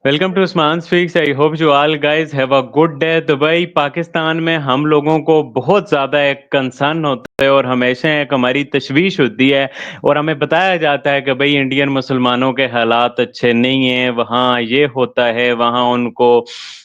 Welcome to स्मान speaks. I hope you all guys have a good day. Dubai Pakistan में हम लोगों को बहुत ज़्यादा एक कंसर्न होता है और हमेशा एक हमारी तशवीश होती है और हमें बताया जाता है कि भाई इंडियन मुसलमानों के हालात अच्छे नहीं हैं, वहाँ ये होता है, वहाँ उनको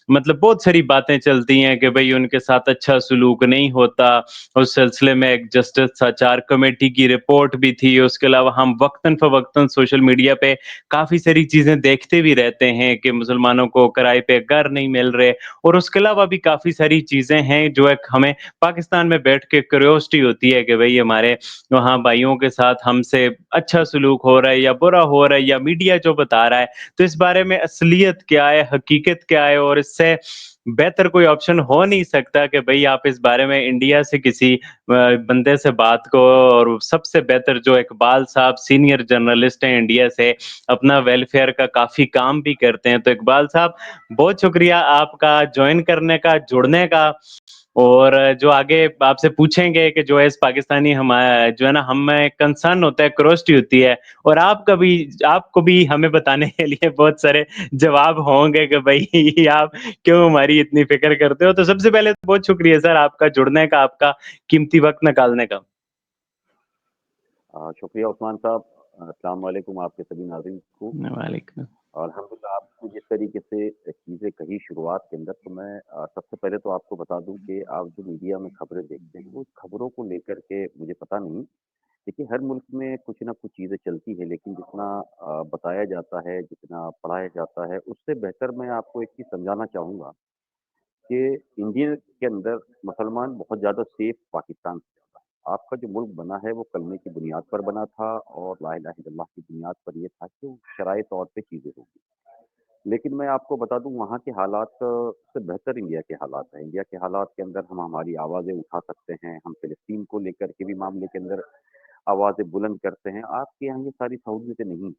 मतलब बहुत सारी बातें चलती हैं कि भाई उनके साथ अच्छा सलूक नहीं होता। उस सिलसिले में एक जस्टिस सचार कमेटी की रिपोर्ट भी थी। उसके अलावा हम वक्तन फ़वक्तन सोशल मीडिया पे काफ़ी सारी चीज़ें देखते भी रहते हैं कि मुसलमानों को किराए पे घर नहीं मिल रहे और उसके अलावा भी काफ़ी सारी चीज़ें हैं जो एक हमें पाकिस्तान में बैठ के क्यूरियोसिटी होती है कि भाई हमारे वहाँ भाइयों के साथ हमसे अच्छा सलूक हो रहा है या बुरा हो रहा है या मीडिया जो बता रहा है। तो इस बारे में असलियत क्या है, हकीकत क्या है और इससे बेहतर कोई ऑप्शन हो नहीं सकता कि भई आप इस बारे में इंडिया से किसी बंदे से बात को। और सबसे बेहतर जो इकबाल साहब सीनियर जर्नलिस्ट हैं इंडिया से, अपना वेलफेयर का काफ़ी काम भी करते हैं। तो इकबाल साहब बहुत शुक्रिया आपका जॉइन करने का, जुड़ने का। और जो आगे आपसे पूछेंगे कि जो है इस पाकिस्तानी हमारा जो है ना हमें कंसर्न होता है, क्यूरियोसिटी होती है और आपको भी हमें बताने के लिए बहुत सारे जवाब होंगे कि भई आप क्यों हमारी इतनी फ़िक्र करते हो। तो सबसे पहले तो बहुत शुक्रिया सर आपका जुड़ने का, आपका कीमती वक़्त निकालने का। शुक्रिया उस्मान साहब। अस्सलाम वालेकुम आपके सभी नाज़रीन को। वालेकुम। और अल्हम्दुलिल्लाह आपने जिस तरीके से चीज़ें कही शुरुआत के अंदर, तो मैं सबसे पहले तो आपको बता दूं कि आप जो मीडिया में खबरें देखते हैं, वो खबरों को लेकर के मुझे पता नहीं। देखिए, हर मुल्क में कुछ ना कुछ चीज़ें चलती है, लेकिन जितना बताया जाता है, जितना पढ़ाया जाता है, उससे बेहतर मैं आपको एक चीज़ समझाना चाहूँगा कि इंडिया के अंदर मुसलमान बहुत ज़्यादा सेफ पाकिस्तान से ज़्यादा है। आपका जो मुल्क बना है वो कलमे की बुनियाद पर बना था और ला इलाहा इल्लल्लाह की बुनियाद पर ये था कि शराय तौर पे चीज़ें होंगी। लेकिन मैं आपको बता दूं वहाँ के हालात से बेहतर इंडिया के हालात हैं। इंडिया के हालात के अंदर हम हमारी आवाज़ें उठा सकते हैं, हम फ़िलिस्तीन को लेकर के भी मामले के अंदर आवाज़ें बुलंद करते हैं। आपके यहाँ ये सारी सहूलियतें नहीं।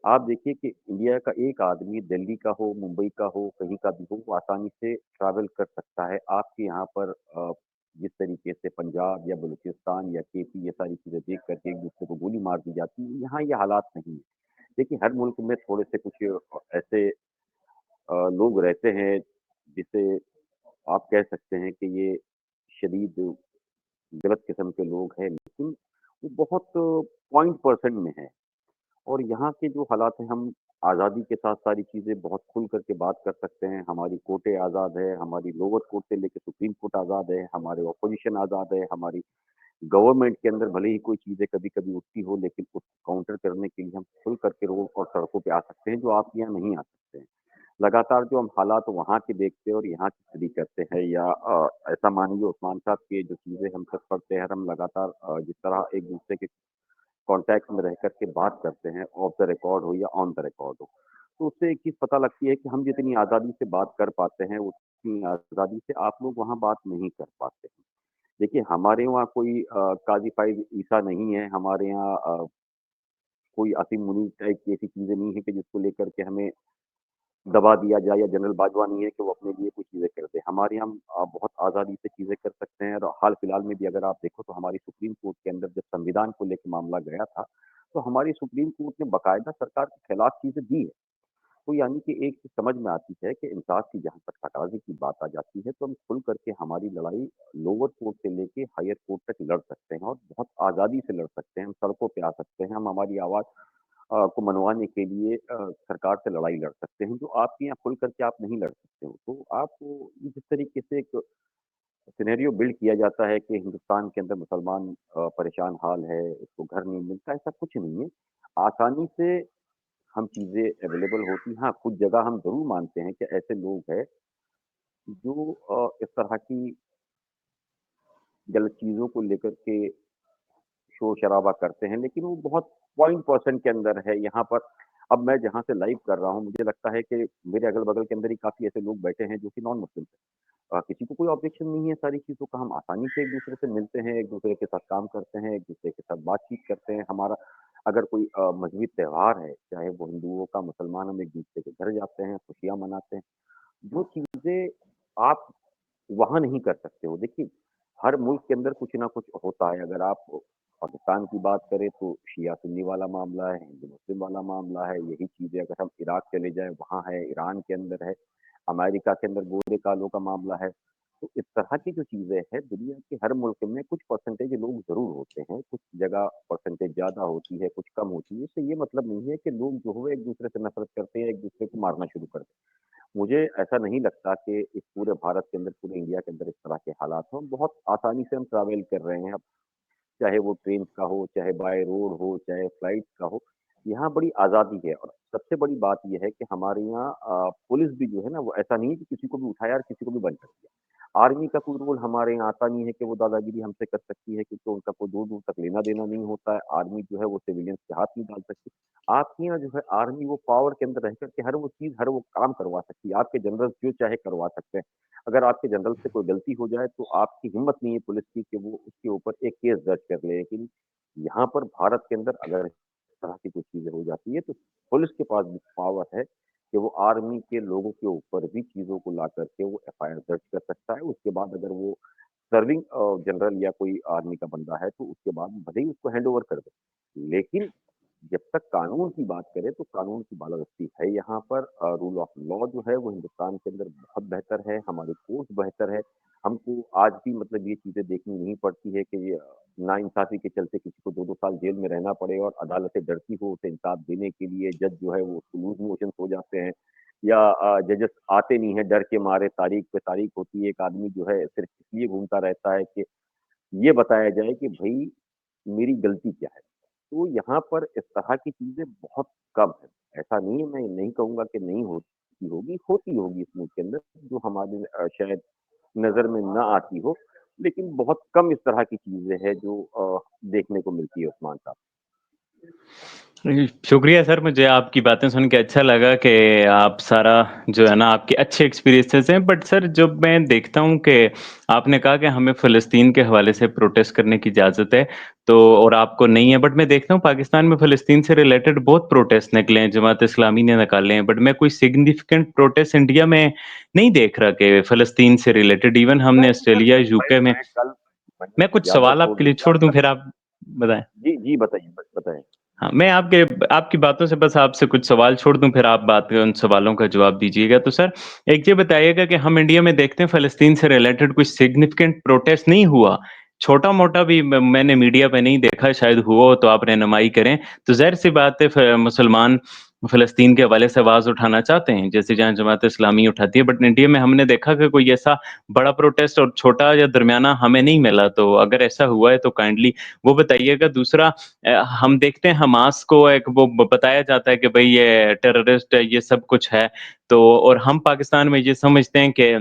आप देखिए कि इंडिया का एक आदमी दिल्ली का हो, मुंबई का हो, कहीं का भी हो, वो आसानी से ट्रैवल कर सकता है। आपके यहाँ पर जिस तरीके से पंजाब या बलूचिस्तान या केपी ये सारी चीज़ें देख कर के एक-दूसरे को गोली मार दी जाती है, यहाँ ये हालात नहीं है। देखिए, हर मुल्क में थोड़े से कुछ ऐसे लोग रहते हैं, जिसे आप कह सकते हैं कि ये शदीद गलत किस्म के लोग हैं, लेकिन वो बहुत पॉइंट परसेंट में है। और यहाँ के जो हालात हैं, हम आज़ादी के साथ सारी चीज़ें बहुत खुल कर के बात कर सकते हैं। हमारी कोर्टें आज़ाद है, हमारी लोअर कोर्ट से लेके सुप्रीम कोर्ट आज़ाद है, हमारे ऑपोज़िशन आज़ाद है, हमारी गवर्नमेंट के अंदर भले ही कोई चीज़ें कभी-कभी उठती हो, लेकिन उसको काउंटर करने के लिए हम खुल करके रोड और सड़कों पे आ सकते हैं, जो आप यहाँ नहीं आ सकते हैं। लगातार जो हम हालात वहाँ के देखते हैं और यहाँ की स्टडी करते हैं, या ऐसा मानिए उस्मान साहब कि जो चीज़ें हम सब पढ़ते हैं, हम लगातार जिस तरह एक-दूसरे के कॉन्टैक्ट में रह कर के बात करते हैं, ऑफ द रिकॉर्ड हो या ऑन द रिकॉर्ड हो, तो उससे एक चीज़ पता लगती है कि हम जितनी आज़ादी से बात कर पाते हैं, उतनी आज़ादी से आप लोग वहाँ बात नहीं कर पाते हैं। देखिए, हमारे वहाँ कोई काज़ी-फ़ाइज़ ईसा नहीं है, हमारे यहाँ कोई असीम मुनीर टाइप की ऐसी चीज़ें नहीं है कि जिसको लेकर के हमें दबा दिया जाए, या जनरल बाजवा नहीं है कि वो अपने लिए कुछ चीज़ें कर दे। हमारे यहाँ बहुत आज़ादी से चीज़ें कर सकते हैं, और हाल-फिलहाल में भी अगर आप देखो तो हमारी सुप्रीम कोर्ट के अंदर जब संविधान को लेके मामला गया था, तो हमारी सुप्रीम कोर्ट ने बाकायदा सरकार के खिलाफ चीज़ें दी है। तो यानी कि एक चीज़ समझ में आती है कि इंसाफ की जहाँ तक तकाज़े की बात आ जाती है, तो हम खुल करके हमारी लड़ाई लोअर कोर्ट से लेके हायर कोर्ट तक लड़ सकते हैं और बहुत आज़ादी से लड़ सकते हैं। हम सड़कों पे आ सकते हैं, हम हमारी आवाज़ को मनवाने के लिए सरकार से लड़ाई लड़ सकते हैं, जो आपके यहाँ खुल करके आप नहीं लड़ सकते हो। तो आपको जिस तरीके से एक सिनेरियो बिल्ड किया जाता है कि हिंदुस्तान के अंदर मुसलमान परेशान हाल है, उसको घर नहीं मिलता, ऐसा कुछ नहीं है। आसानी से हम चीज़ें अवेलेबल होती हैं। हाँ, कुछ जगह हम ज़रूर मानते हैं कि ऐसे लोग हैं जो इस तरह की गलत चीज़ों को लेकर के शोर-शराबा करते हैं, लेकिन वो बहुत पॉइंट परसेंट के अंदर है। यहाँ पर अब मैं जहाँ से लाइव कर रहा हूँ, मुझे लगता है कि मेरे अगल-बगल के अंदर ही काफ़ी ऐसे लोग बैठे हैं जो कि नॉन मुस्लिम्स हैं। किसी को कोई ऑब्जेक्शन नहीं है सारी चीज़ों का, हम आसानी से एक-दूसरे से मिलते हैं, एक-दूसरे के साथ काम करते हैं, एक-दूसरे के साथ बातचीत करते हैं। हमारा अगर कोई मज़हबी त्योहार है, चाहे वो हिंदुओं का, मुसलमान, हम एक-दूसरे के घर जाते हैं, खुशियाँ मनाते हैं। जो चीज़ें आप वहाँ नहीं कर सकते हो। देखिए, हर मुल्क के अंदर कुछ ना कुछ होता है। अगर आप पाकिस्तान की बात करें तो शिया सुन्नी वाला मामला है, हिंदू मुस्लिम वाला मामला है, यही चीज़ें अगर हम इराक चले जाएँ वहाँ है, ईरान के अंदर है, अमेरिका के अंदर गोरे कालों का मामला है। तो इस तरह की जो चीज़ें हैं, दुनिया के हर मुल्क में कुछ परसेंटेज लोग ज़रूर होते हैं, कुछ जगह परसेंटेज ज़्यादा होती है, कुछ कम होती है। इससे ये मतलब नहीं है कि लोग जो है एक-दूसरे से नफ़रत करते हैं, एक-दूसरे को मारना शुरू कर दें। मुझे ऐसा नहीं लगता कि इस पूरे भारत के अंदर, पूरे इंडिया के अंदर इस तरह के हालात हों। बहुत आसानी से हम ट्रैवल कर रहे हैं अब, चाहे वो ट्रेन का हो, चाहे बाय रोड हो, चाहे फ्लाइट का हो। यहाँ बड़ी आज़ादी है और सबसे बड़ी बात ये है कि हमारे यहाँ पुलिस भी जो है ना, वो ऐसा नहीं है कि किसी को भी उठाया और किसी को भी बंद कर दिया। आर्मी का कोई रोल हमारे यहाँ आता नहीं है कि वो दादागिरी हमसे कर सकती है, क्योंकि उनका कोई दूर-दूर तक लेना-देना नहीं होता है। आर्मी जो है वो सिविलियंस के हाथ नहीं डाल सकती। आपके यहाँ जो है आर्मी वो पावर के अंदर रह कर के हर वो चीज़, हर वो काम करवा सकती है। आपके जनरल जो चाहे करवा सकते हैं। अगर आपके जनरल से कोई गलती हो जाए तो आपकी हिम्मत नहीं है पुलिस की कि वो उसके ऊपर एक केस दर्ज कर ले। लेकिन यहाँ पर भारत के अंदर अगर इस तरह की कोई चीज़ें हो जाती है तो पुलिस के पास भी पावर है कि वो आर्मी के लोगों के ऊपर भी चीज़ों को ला करके वो एफआईआर दर्ज कर सकता है। उसके बाद अगर वो सर्विंग जनरल या कोई आर्मी का बंदा है तो उसके बाद भले ही उसको हैंडओवर कर दे। लेकिन जब तक कानून की बात करें तो कानून की बालादस्ती है यहाँ पर। रूल ऑफ लॉ जो है वो हिंदुस्तान के अंदर बहुत बेहतर है, हमारी कोर्ट बेहतर है। हमको आज भी मतलब ये चीज़ें देखनी नहीं पड़ती है कि नाइंसाफ़ी के चलते किसी को 2-2 साल जेल में रहना पड़े और अदालतें डरती हो उसे इंसाफ देने के लिए। जज जो है वो लूज़ मोशंस हो जाते हैं या जजेस आते नहीं हैं डर के मारे, तारीख पे तारीख होती है। एक आदमी जो है सिर्फ़ इसलिए घूमता रहता है कि ये बताया जाए कि भई मेरी गलती क्या है? तो यहाँ पर इस तरह की चीज़ें बहुत कम हैं। ऐसा नहीं है, मैं नहीं कहूँगा कि नहीं होती होगी इस मुल्क के अंदर जो हमारे शायद नज़र में ना आती हो, लेकिन बहुत कम इस तरह की चीज़ें हैं जो देखने को मिलती है उस्मान साहब। शुक्रिया सर, मुझे आपकी बातें सुन के अच्छा लगा कि आप सारा जो है ना आपके अच्छे एक्सपीरियंसेस हैं। बट सर जब मैं देखता हूँ कि आपने कहा कि हमें फ़लस्तीन के हवाले से प्रोटेस्ट करने की इजाज़त है, तो और आपको नहीं है। बट मैं देखता हूँ पाकिस्तान में फ़लस्तीन से रिलेटेड बहुत प्रोटेस्ट निकले हैं, जमात इस्लामी ने निकाले हैं। बट मैं कोई सिग्निफिकेंट प्रोटेस्ट इंडिया में नहीं देख रहा कि फ़लस्तीन से रिलेटेड। इवन हमने नहीं, सर, ऑस्ट्रेलिया, यूके में मैं कल मैंने मैं कुछ ज़्यादा सवाल छोड़ आपके लिए दीजिए आप छोड़ दूँ कल। फिर आप बताएँ? जी, जी, बताइए, बताएँ। हाँ, मैं आपके आपकी बातों से बस आपसे कुछ सवाल छोड़ दूँ, फिर आप बात उन सवालों का जवाब दीजिएगा। तो सर, एक ये बताइएगा कि हम इंडिया में देखते हैं फ़लस्तीन से रिलेटेड कुछ सिग्निफिकेंट प्रोटेस्ट नहीं हुआ। छोटा-मोटा भी मैंने मीडिया पे नहीं देखा, शायद हुआ हो तो आप रहनुमाई करें। तो ज़ाहिर-सी बात है मुसलमान फ़लस्तीन के हवाले से आवाज़ उठाना चाहते हैं, जैसे जहाँ जमात इस्लामी उठाती है। बट इंडिया में हमने देखा कि कोई ऐसा बड़ा प्रोटेस्ट और छोटा या दरमियाना हमें नहीं मिला। तो अगर ऐसा हुआ है तो काइंडली वो बताइएगा। दूसरा हम देखते हैं हमास को एक वो बताया जाता है कि भई ये टेररिस्ट है, ये सब कुछ है। तो और हम पाकिस्तान में ये समझते हैं कि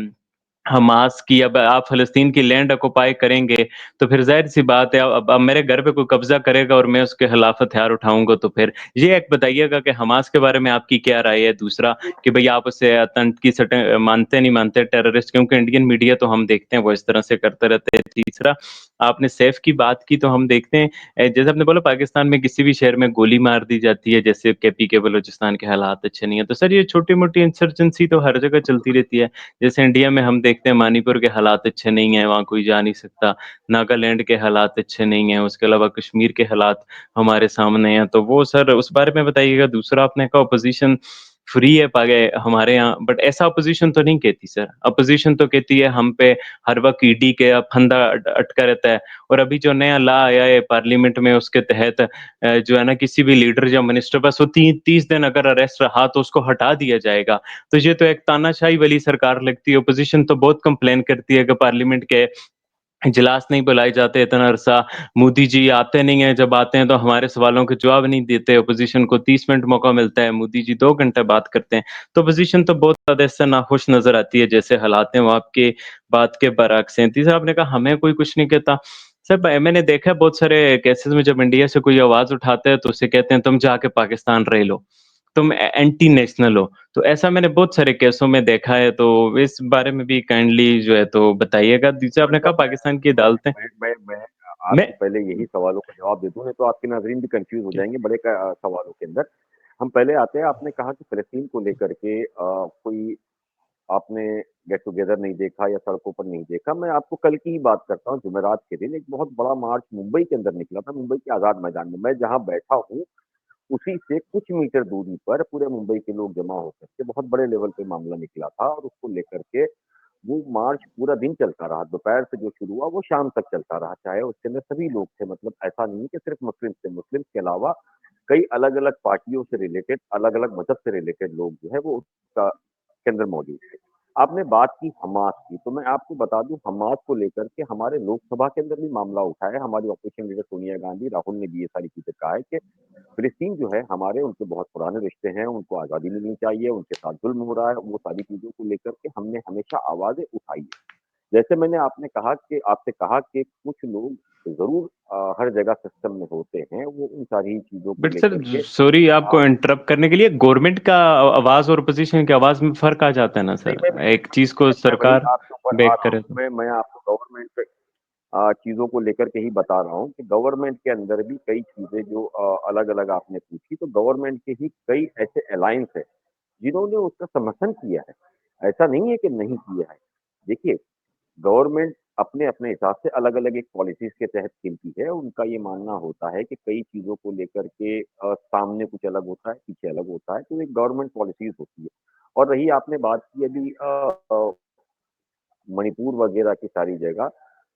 हमास की अब आप फ़लस्तीन की लैंड ऑक्युपाई करेंगे, तो फिर ज़ाहिर-सी बात है अब मेरे घर पे कोई कब्ज़ा करेगा और मैं उसके खिलाफ हथियार उठाऊँगा तो फिर ये एक बताइएगा कि हमास के बारे में आपकी क्या राय है? दूसरा कि भई आप उसे आतंकी मानते नहीं मानते टेररिस्ट क्योंकि इंडियन मीडिया तो हम देखते हैं वो इस तरह से करते रहते हैं। तीसरा आपने सैफ की बात की तो हम देखते हैं जैसे आपने बोला पाकिस्तान में किसी भी शहर में गोली मार दी जाती है, जैसे केपी के बलूचिस्तान के हालात अच्छे नहीं है। तो सर ये छोटी-मोटी इंसर्जेंसी तो हर जगह चलती रहती है। जैसे इंडिया में हम देखते हैं मणिपुर के हालात अच्छे नहीं हैं, वहाँ कोई जा नहीं सकता। नागालैंड के हालात अच्छे नहीं हैं, उसके अलावा कश्मीर के हालात हमारे सामने हैं। तो वो सर उस बारे में बताइएगा। दूसरा आपने कहा अपोज़िशन फ्री है पागे हमारे यहाँ, बट ऐसा अपोज़िशन तो नहीं कहती सर। अपोज़िशन तो कहती है हम पे हर वक़्त ईडी के फंदा अटका रहता है। और अभी जो नया लॉ आया है पार्लियामेंट में उसके तहत जो है ना किसी भी लीडर या मिनिस्टर बस वो 30 दिन अगर अरेस्ट रहा तो उसको हटा दिया जाएगा। तो ये तो एक तानाशाही वाली सरकार लगती है। अपोज़िशन तो बहुत कंप्लेन करती है कि पार्लियामेंट के इजलास नहीं बुलाए जाते इतना अरसा, मोदी जी आते नहीं हैं, जब आते हैं तो हमारे सवालों के जवाब नहीं देते, अपोज़िशन को 30 मिनट मौका मिलता है, मोदी जी 2 घंटे बात करते हैं। तो अपोज़िशन तो बहुत ज़्यादा इससे नाखुश नज़र आती है, जैसे हालात हैं वो आपके बात के बरअक्स हैं। तीसरा आपने कहा हमें कोई कुछ नहीं कहता। सर मैंने देखा है बहुत सारे केसेज़ में जब इंडिया से कोई आवाज़ उठाता है तो उसे कहते हैं तुम जाके पाकिस्तान रह लो, तुम एंटी नेशनल हो। तो ऐसा मैंने बहुत सारे केसों में देखा है, तो इस बारे में भी काइंडली जो है तो बताइएगा। दूसरा आपने कहा मतलब पाकिस्तान की अदालतें मैं मैं आपको पहले यही सवालों का जवाब दे दूँ, नहीं तो आपके नाज़रीन भी कन्फ्यूज़ हो जाएँगे बड़े सवालों के अंदर। हम पहले आते हैं, आपने कहा कि फ़लस्तीन को लेकर के कोई आपने गेट टुगेदर नहीं देखा या सड़कों पर नहीं देखा। मैं आपको कल की ही बात करता हूँ, जुमेरात के दिन एक बहुत बड़ा मार्च मुंबई के अंदर निकला था, मुंबई के आज़ाद मैदान में। मैं जहाँ बैठा हूँ, उसी से कुछ मीटर दूरी पर पूरे मुंबई के लोग जमा होकर के बहुत बड़े लेवल पे मामला निकला था और उसको लेकर के वो मार्च पूरा दिन चलता रहा। दोपहर से जो शुरू हुआ, वो शाम तक चलता रहा। चाहे उसके अंदर सभी लोग थे, मतलब ऐसा नहीं है कि सिर्फ मुस्लिम थे, मुस्लिम के अलावा कई अलग-अलग पार्टियों से रिलेटेड, अलग-अलग मज़हब से रिलेटेड लोग जो है वो उसका के अंदर मौजूद थे। आपने बात की हमास की, तो मैं आपको बता दूँ हमास को लेकर के हमारे लोकसभा के अंदर भी मामला उठा है। हमारी ऑपोजिशन लीडर सोनिया गांधी, राहुल ने भी ये सारी चीज़ें कहा है कि फिलिस्तीन जो है हमारे उनसे बहुत पुराने रिश्ते हैं, उनको आज़ादी मिलनी चाहिए, उनके साथ ज़ुल्म हो रहा है, वो सारी चीज़ों को लेकर के हमने हमेशा आवाज़ें उठाई है। जैसे मैंने आपसे कहा कि कुछ लोग ज़रूर हर जगह सिस्टम में होते हैं, वो उन सारी चीज़ों को बट सर, लेकर के सॉरी अ, आपको इंटरप्ट करने के लिए, गवर्नमेंट का आवाज और ओपोजिशन की आवाज में फर्क आ जाता है ना नहीं सर। एक चीज को मैं वही सरकार आपके ऊपर आ बैक रहा करे हूँ, तो। मैं आपको गवर्नमेंट पे चीज़ों को लेकर के ही बता रहा हूँ कि गवर्नमेंट के अंदर भी कई चीज़ें जो अलग-अलग आपने पूछी, तो गवर्नमेंट के ही कई ऐसे अलायंस हैं, जिन्होंने उसका समर्थन किया है। ऐसा नहीं है कि नहीं किया है। देखिए, गवर्नमेंट अपने-अपने हिसाब से अलग-अलग एक पॉलिसीज़ के तहत चलती है। उनका ये मानना होता है कि कई चीज़ों को लेकर के सामने कुछ अलग होता है, पीछे अलग होता है, तो एक गवर्नमेंट पॉलिसीज़ होती है। और रही आपने बात की अभी मणिपुर वगैरह की सारी जगह,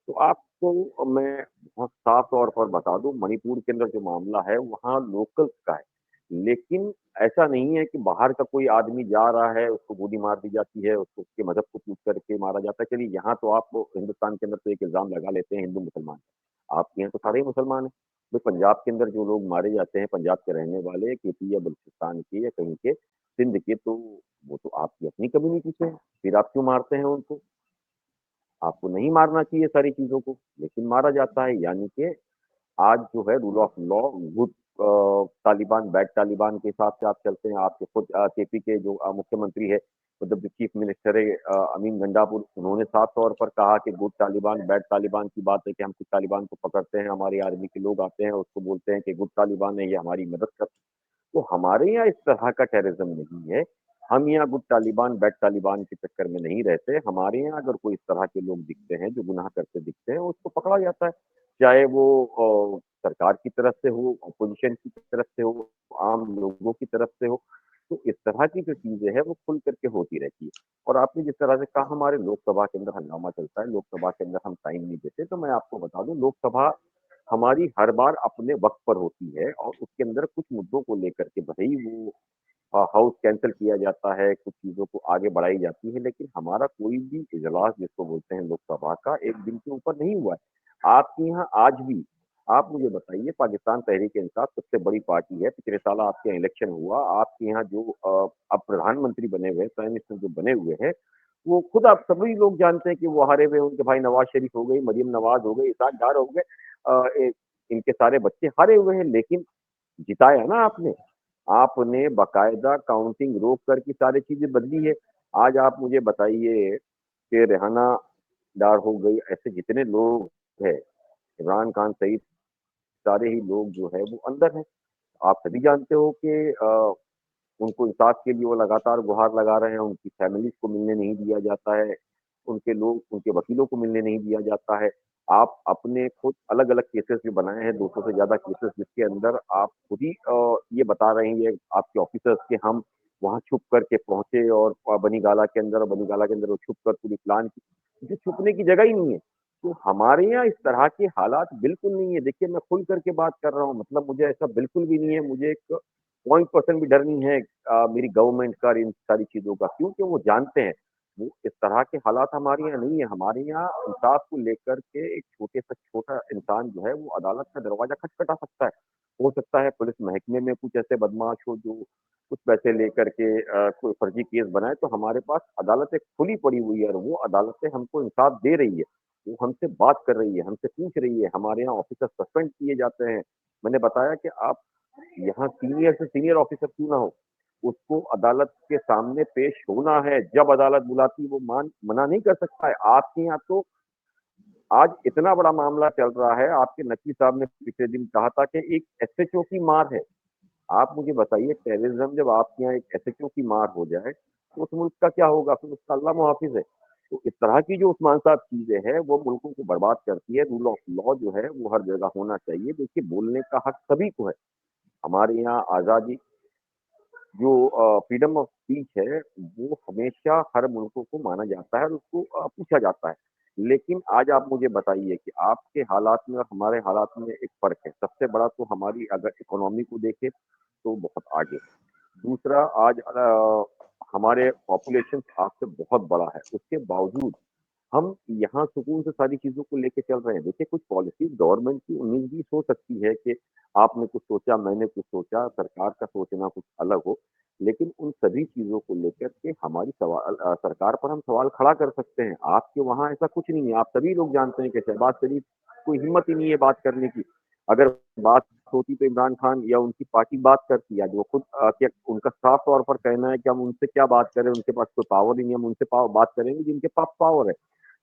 तो आपको मैं बहुत साफ तौर पर बता दूँ, मणिपुर के अंदर जो मामला है, वहाँ लोकल्स का है। लेकिन ऐसा नहीं है कि बाहर का कोई आदमी जा रहा है, उसको गोली मार दी जाती है, उसको उसके मज़हब को पूछ करके मारा जाता है। चलिए, यहाँ तो आप हिंदुस्तान के अंदर तो एक इल्ज़ाम लगा लेते हैं हिंदू-मुसलमान। आपके यहाँ तो सारे ही मुसलमान हैं। तो पंजाब के अंदर जो लोग मारे जाते हैं, पंजाब के रहने वाले, केपी या बलूचिस्तान के या कहीं के, सिंध के, तो वो तो आपकी अपनी कम्युनिटी से हैं। फिर आप क्यों मारते हैं उनको? आपको नहीं मारना चाहिए सारी चीज़ों को, लेकिन मारा जाता है। यानी कि आज जो है rule of law, good Taliban, bad Taliban के हिसाब से आप चलते हैं। आपके खुद केपी के जो मुख्यमंत्री है, मतलब जो चीफ मिनिस्टर है अमीन गंडापुर, उन्होंने साफ तौर पर कहा कि गुड तालिबान, बैड तालिबान की बात है कि हम कुछ तालिबान को पकड़ते हैं, हमारी आर्मी के लोग आते हैं, उसको बोलते हैं कि गुड तालिबान है, ये हमारी मदद कर। तो हमारे यहाँ इस तरह का टेररिज्म नहीं है। हम यहाँ गुड तालिबान, बैड तालिबान के चक्कर में नहीं रहते। हमारे यहाँ अगर कोई इस तरह के लोग दिखते हैं, जो गुनाह करते दिखते हैं, उसको पकड़ा जाता है। चाहे वो सरकार की तरफ से हो, अपोज़िशन की तरफ से हो, आम लोगों की तरफ से हो। तो इस तरह की जो चीज़ें हैं, वो खुल कर के होती रहती है। और आपने जिस तरह से कहा हमारे लोकसभा के अंदर हंगामा चलता है, लोकसभा के अंदर हम टाइम नहीं देते, तो मैं आपको बता दूँ लोकसभा हमारी हर बार अपने वक़्त पर होती है और उसके अंदर कुछ मुद्दों को लेकर के भले ही वो हाउस कैंसल किया जाता है, कुछ चीज़ों को आगे बढ़ाई जाती है, लेकिन हमारा कोई भी इजलास जिसको बोलते हैं लोकसभा का, 1 दिन के ऊपर नहीं हुआ है। आपके यहाँ आज भी आप मुझे बताइए, पाकिस्तान तहरीक-ए-इंसाफ सबसे बड़ी पार्टी है, पिछले साल आपके यहाँ इलेक्शन हुआ, आपके यहाँ जो अब प्रधानमंत्री बने हुए हैं, प्राइम मिनिस्टर जो बने हुए हैं, वो खुद आप सभी लोग जानते हैं कि वो हारे हुए हैं, उनके भाई नवाज़ शरीफ हो गई, मरियम नवाज़ हो गई, इसहाक डार हो गए, ए इनके सारे बच्चे हारे हुए हैं, लेकिन जिताया ना आपने। आपने बाकायदा काउंटिंग रोक कर के सारी चीज़ें बदली है। आज आप मुझे बताइए कि रेहाना डार हो गई, ऐसे जितने लोग हैं, इमरान खान सहित सारे ही लोग जो है वो अंदर हैं। आप सभी जानते हो कि उनको इंसाफ के लिए वो लगातार गुहार लगा रहे हैं, उनकी फैमिलीज़ को मिलने नहीं दिया जाता है, उनके वकीलों को मिलने नहीं दिया जाता है। आप अपने खुद अलग-अलग केसेज़ भी बनाए हैं, 200 से ज़्यादा केसेज़ जिसके अंदर आप खुद ही ये बता रहे हैं ये आपके ऑफ़िसर्स कि हम वहाँ छुप कर के पहुँचे और बनीगाला के अंदर वो छुप कर पूरी प्लान की। मुझे छुपने की जगह ही नहीं है। तो हमारे यहाँ इस तरह के हालात बिल्कुल नहीं है। देखिए मैं खुल कर के बात कर रहा हूँ, मतलब मुझे ऐसा बिल्कुल भी नहीं है, मुझे एक 0% भी डर नहीं है मेरी गवर्नमेंट का और इन सारी चीज़ों का, क्योंकि वो जानते हैं, वो इस तरह के हालात हमारे यहाँ नहीं है। हमारे यहाँ इंसाफ को लेकर के एक छोटे से छोटा इंसान जो है वो अदालत का दरवाज़ा खटखटा सकता है। हो सकता है पुलिस महकमे में कुछ ऐसे बदमाश हो जो कुछ पैसे लेकर के कोई फर्जी केस बनाए, तो हमारे पास अदालतें खुली पड़ी हुई है और वो अदालतें हमको इंसाफ दे रही है। वो हमसे बात कर रही है, हमसे पूछ रही है, हमारे यहाँ ऑफिसर सस्पेंड किए जाते हैं। मैंने बताया कि आप यहाँ सीनियर से सीनियर ऑफिसर क्यों ना हो, उसको अदालत के सामने पेश होना है, जब अदालत बुलाती है वो मना नहीं कर सकता है। आपके यहाँ तो आज इतना बड़ा मामला चल रहा है, आपके नकवी साहब ने पिछले दिन कहा था कि एक एसएचओ की मार है। आप मुझे बताइए टेररिज्म जब आपके यहाँ एक एसएचओ की मार हो जाए, तो उस मुल्क का क्या होगा? फिर उसका अल्लाह मुहाफ़िज़ है। तो इस तरह की जो उस्मान साहब चीज़ें हैं, वो मुल्कों को बर्बाद करती है। रूल ऑफ लॉ जो है, वो हर जगह होना चाहिए। देखिए, बोलने का हक सभी को है। हमारे यहाँ आज़ादी जो फ्रीडम ऑफ स्पीच है, वो हमेशा हर मुल्कों को माना जाता है और उसको पूछा जाता है। लेकिन आज आप मुझे बताइए कि आपके हालात में और हमारे हालात में एक फ़र्क है। सबसे बड़ा तो हमारी अगर इकोनॉमी को देखें, तो बहुत आगे। दूसरा आज हमारे पॉपुलेशन आपसे बहुत बड़ा है, उसके बावजूद हम यहाँ सुकून से सारी चीज़ों को लेके चल रहे हैं। देखिए कुछ पॉलिसीज़ गवर्नमेंट की 19-20 हो सकती है कि आपने कुछ सोचा, मैंने कुछ सोचा, सरकार का सोचना कुछ अलग हो। लेकिन उन सभी चीज़ों को लेकर के हमारी सरकार पर हम सवाल खड़ा कर सकते हैं। आपके वहाँ ऐसा कुछ नहीं है, आप सभी लोग जानते हैं कि शहबाज़ शरीफ को हिम्मत ही नहीं है बात करने की। अगर बात होती तो इमरान खान या उनकी पार्टी बात करती। आज वो खुद क्या उनका साफ तौर पर कहना है कि हम उनसे क्या बात करें, उनके पास कोई पावर ही नहीं है, हम उनसे बात करेंगे जिनके पास पावर है।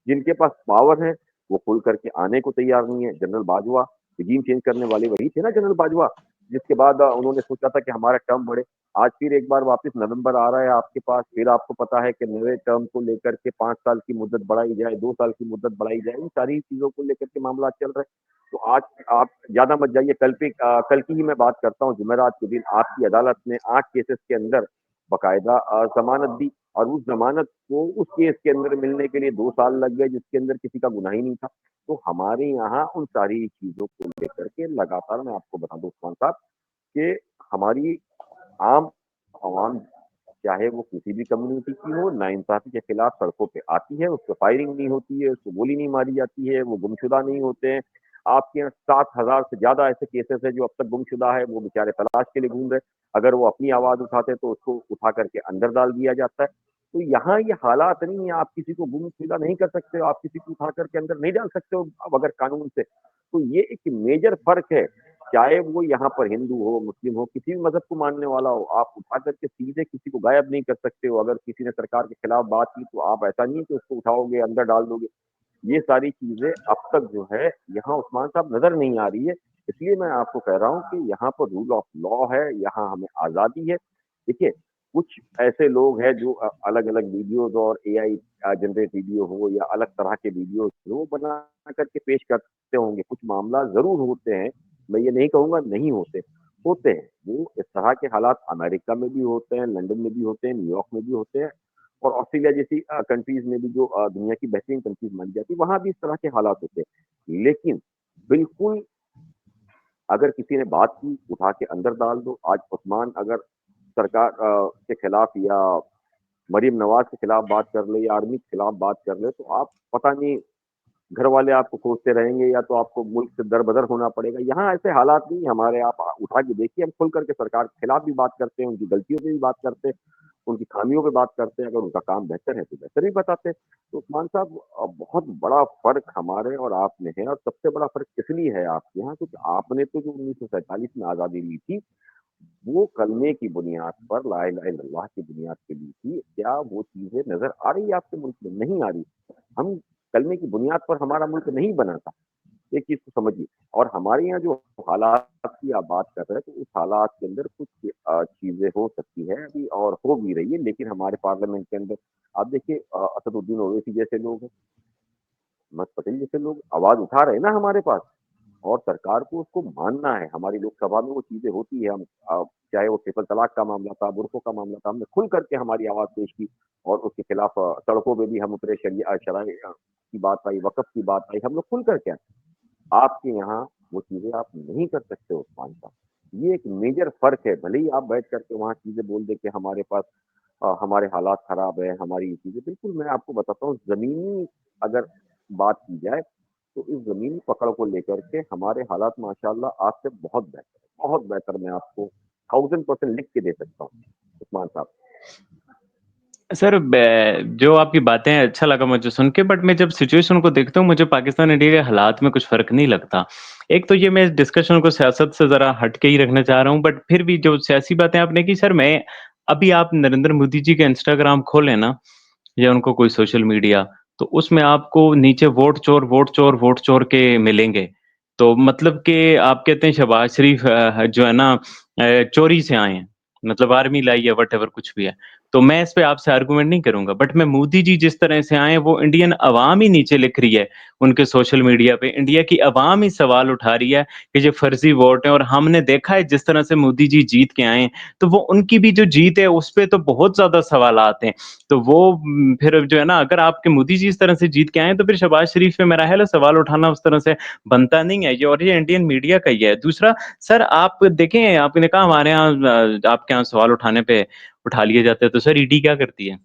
जिनके पास पावर है, वो खुल करके आने को तैयार नहीं है। जनरल बाजवा, रेजीम चेंज करने वाले वही थे ना जनरल बाजवा, जिसके बाद उन्होंने सोचा था कि हमारा टर्म बढ़े। आज फिर एक बार वापस नवंबर आ रहा है आपके पास, फिर आपको पता है कि नए टर्म को लेकर के 5 साल की मुद्दत बढ़ाई जाए, 2 साल की मुद्दत बढ़ाई जाए, इन सारी चीज़ों को लेकर के मामला चल रहे हैं। तो आज आप ज़्यादा मत जाइए, कल की ही मैं बात करता हूँ, जुमेरात के दिन आपकी अदालत ने 8 केसेज़ के अंदर बाकायदा ज़मानत दी और उस ज़मानत को उस केस के अंदर मिलने के लिए 2 साल लग गए जिसके अंदर किसी का गुनाह ही नहीं था। तो हमारे यहाँ उन सारी चीज़ों को लेकर के लगातार मैं आपको बता दूँ उस्मान साहब कि हमारी आम आवाम चाहे वो किसी भी कम्युनिटी की हो, नाइंसाफ़ी के खिलाफ सड़कों पे आती है, उस पे फायरिंग नहीं होती है, उसको गोली नहीं मारी जाती है, वो गुमशुदा नहीं होते हैं। आपके यहाँ 7,000 से ज़्यादा ऐसे केसेज़ हैं जो अब तक गुमशुदा है, वो बेचारे तलाश के लिए घूम रहे हैं। अगर वो अपनी आवाज़ उठाते हैं तो उसको उठा कर के अंदर डाल दिया जाता है। तो यहाँ ये हालात नहीं है, आप किसी को गुमशुदा नहीं कर सकते हो, आप किसी को उठा कर के अंदर नहीं डाल सकते हो अब अगर कानून से। तो ये एक मेजर फ़र्क है। चाहे वो यहाँ पर हिंदू हो, मुस्लिम हो, किसी भी मज़हब को मानने वाला हो, आप उठा करके सीधे किसी को गायब नहीं कर सकते हो। अगर किसी ने सरकार के खिलाफ बात की, तो आप ऐसा नहीं है कि उसको उठाओगे, अंदर डाल दोगे। ये सारी चीज़ें अब तक जो है, यहाँ उस्मान साहब नज़र नहीं आ रही है। इसलिए मैं आपको कह रहा हूँ कि यहाँ पर रूल ऑफ लॉ है, यहाँ हमें आज़ादी है। देखिए, कुछ ऐसे लोग हैं जो अलग-अलग वीडियोज़ और एआई जनरेट वीडियो हो या अलग तरह के वीडियोज़ वो बना करके पेश करते होंगे। कुछ मामला ज़रूर होते हैं, मैं ये नहीं कहूँगा नहीं होते, होते हैं। वो इस तरह के हालात अमेरिका में भी होते हैं, लंदन में भी होते हैं, न्यूयॉर्क में भी होते हैं और ऑस्ट्रेलिया जैसी कंट्रीज़ में भी जो दुनिया की बेहतरीन कंट्रीज़ मानी जाती है, वहाँ भी इस तरह के हालात होते हैं। लेकिन बिल्कुल अगर किसी ने बात की, उठा के अंदर डाल दो। आज उस्मान अगर सरकार के खिलाफ या मरीम नवाज़ के खिलाफ बात कर ले या आर्मी के खिलाफ बात कर ले, तो आप पता नहीं घर वाले आपको खोजते रहेंगे या तो आपको मुल्क से दर-बदर होना पड़ेगा। यहाँ ऐसे हालात नहीं हमारे, आप उठा के देखिए, हम खुल करके सरकार के खिलाफ भी बात करते हैं, उनकी गलतियों पे भी बात करते हैं, उनकी खामियों पे बात करते हैं, अगर उनका काम बेहतर है तो बेहतर भी बताते हैं। तो उस्मान साहब बहुत बड़ा फ़र्क हमारे और आप में है और सबसे बड़ा फ़र्क इसलिए है आपके यहाँ क्योंकि आपने तो जो 1947 में आज़ादी ली थी, वो कलमे की बुनियाद पर ला इलाहा इल्लल्लाह की बुनियाद पे ली थी। क्या वो चीज़ें नज़र आ रही है आपके मुल्क में? नहीं आ रही। हम कलमे की बुनियाद पर हमारा मुल्क नहीं बना था। एक चीज़ को समझिए और हमारे यहाँ जो हालात की आप बात कर रहे हैं, तो उस हालात के अंदर कुछ चीज़ें हो सकती हैं अभी और हो भी रही है, लेकिन हमारे पार्लियामेंट के अंदर आप देखिए असदुद्दीन ओवैसी जैसे लोग हैं, अहमद पटेल जैसे लोग आवाज़ उठा रहे हैं ना हमारे पास और सरकार को उसको मानना है। हमारी लोकसभा में वो चीज़ें होती है, हम चाहे वो ट्रिपल तलाक का मामला था, बुरक़ों का मामला था, हमने खुल करके हमारी आवाज़ पेश की और उसके खिलाफ सड़कों पे भी हम उतरे, शराइ की बात आई, वक़्फ़ की बात आई, हम लोग खुल कर के आए। आपके यहाँ वो चीज़ें आप नहीं कर सकते उस्मान साहब। ये एक मेजर फ़र्क है, भले ही आप बैठ कर के वहाँ चीज़ें बोल दें कि हमारे पास हमारे हालात ख़राब है, हमारी ये चीज़ें बिल्कुल मैं आपको बताता हूँ ज़मीनी अगर बात की जाए, तो इस ज़मीनी पकड़ को लेकर के हमारे हालात माशाअल्लाह आज से बहुत बेहतर है, बहुत बेहतर मैं आपको 1000% लिख के दे सकता हूँ, उस्मान साहब। सर, जो आपकी बातें हैं अच्छा लगा मुझे सुन के, बट मैं जब सिचुएशन को देखता हूँ मुझे पाकिस्तान इंडिया के हालात में कुछ फ़र्क नहीं लगता। एक तो ये मैं इस डिस्कशन को सियासत से ज़रा हट के ही रखना चाह रहा हूँ, बट फिर भी जो सियासी बातें आपने की सर, मैं अभी आप नरेंद्र मोदी जी का इंस्टाग्राम खोलें ना या उनको कोई सोशल मीडिया, तो उसमें आपको नीचे वोट चोर, वोट चोर, वोट चोर के मिलेंगे। तो मतलब कि आप कहते हैं शहबाज शरीफ जो है ना चोरी से आए हैं, मतलब आर्मी लाई है, व्हाटएवर कुछ भी है। तो मैं इस पे आपसे आर्गुमेंट नहीं करूँगा। बट मैं मोदी जी जिस तरह से आए हैं, वो इंडियन अवाम ही नीचे लिख रही है, उनके सोशल मीडिया पे। इंडिया की अवाम ही सवाल उठा रही है कि ये फर्ज़ी वोट है और हमने देखा है जिस तरह से मोदी जी जीत के आए हैं, तो वो उनकी भी जो जीत है, उस पे तो बहुत ज़्यादा सवालात हैं। तो वो फिर जो है ना, अगर आपके मोदी जी इस तरह से जीत के आए हैं, तो फिर शहबाज़ शरीफ पे मेरा ख़्याल है सवाल उठाना उस तरह से बनता नहीं है ये, और ये इंडियन मीडिया का ही है। दूसरा, सर आप देखें, आपने कहा हमारे यहाँ आपके यहाँ सवाल उठाने पे उठा लिए जाते हैं, तो सर ईडी क्या करती है?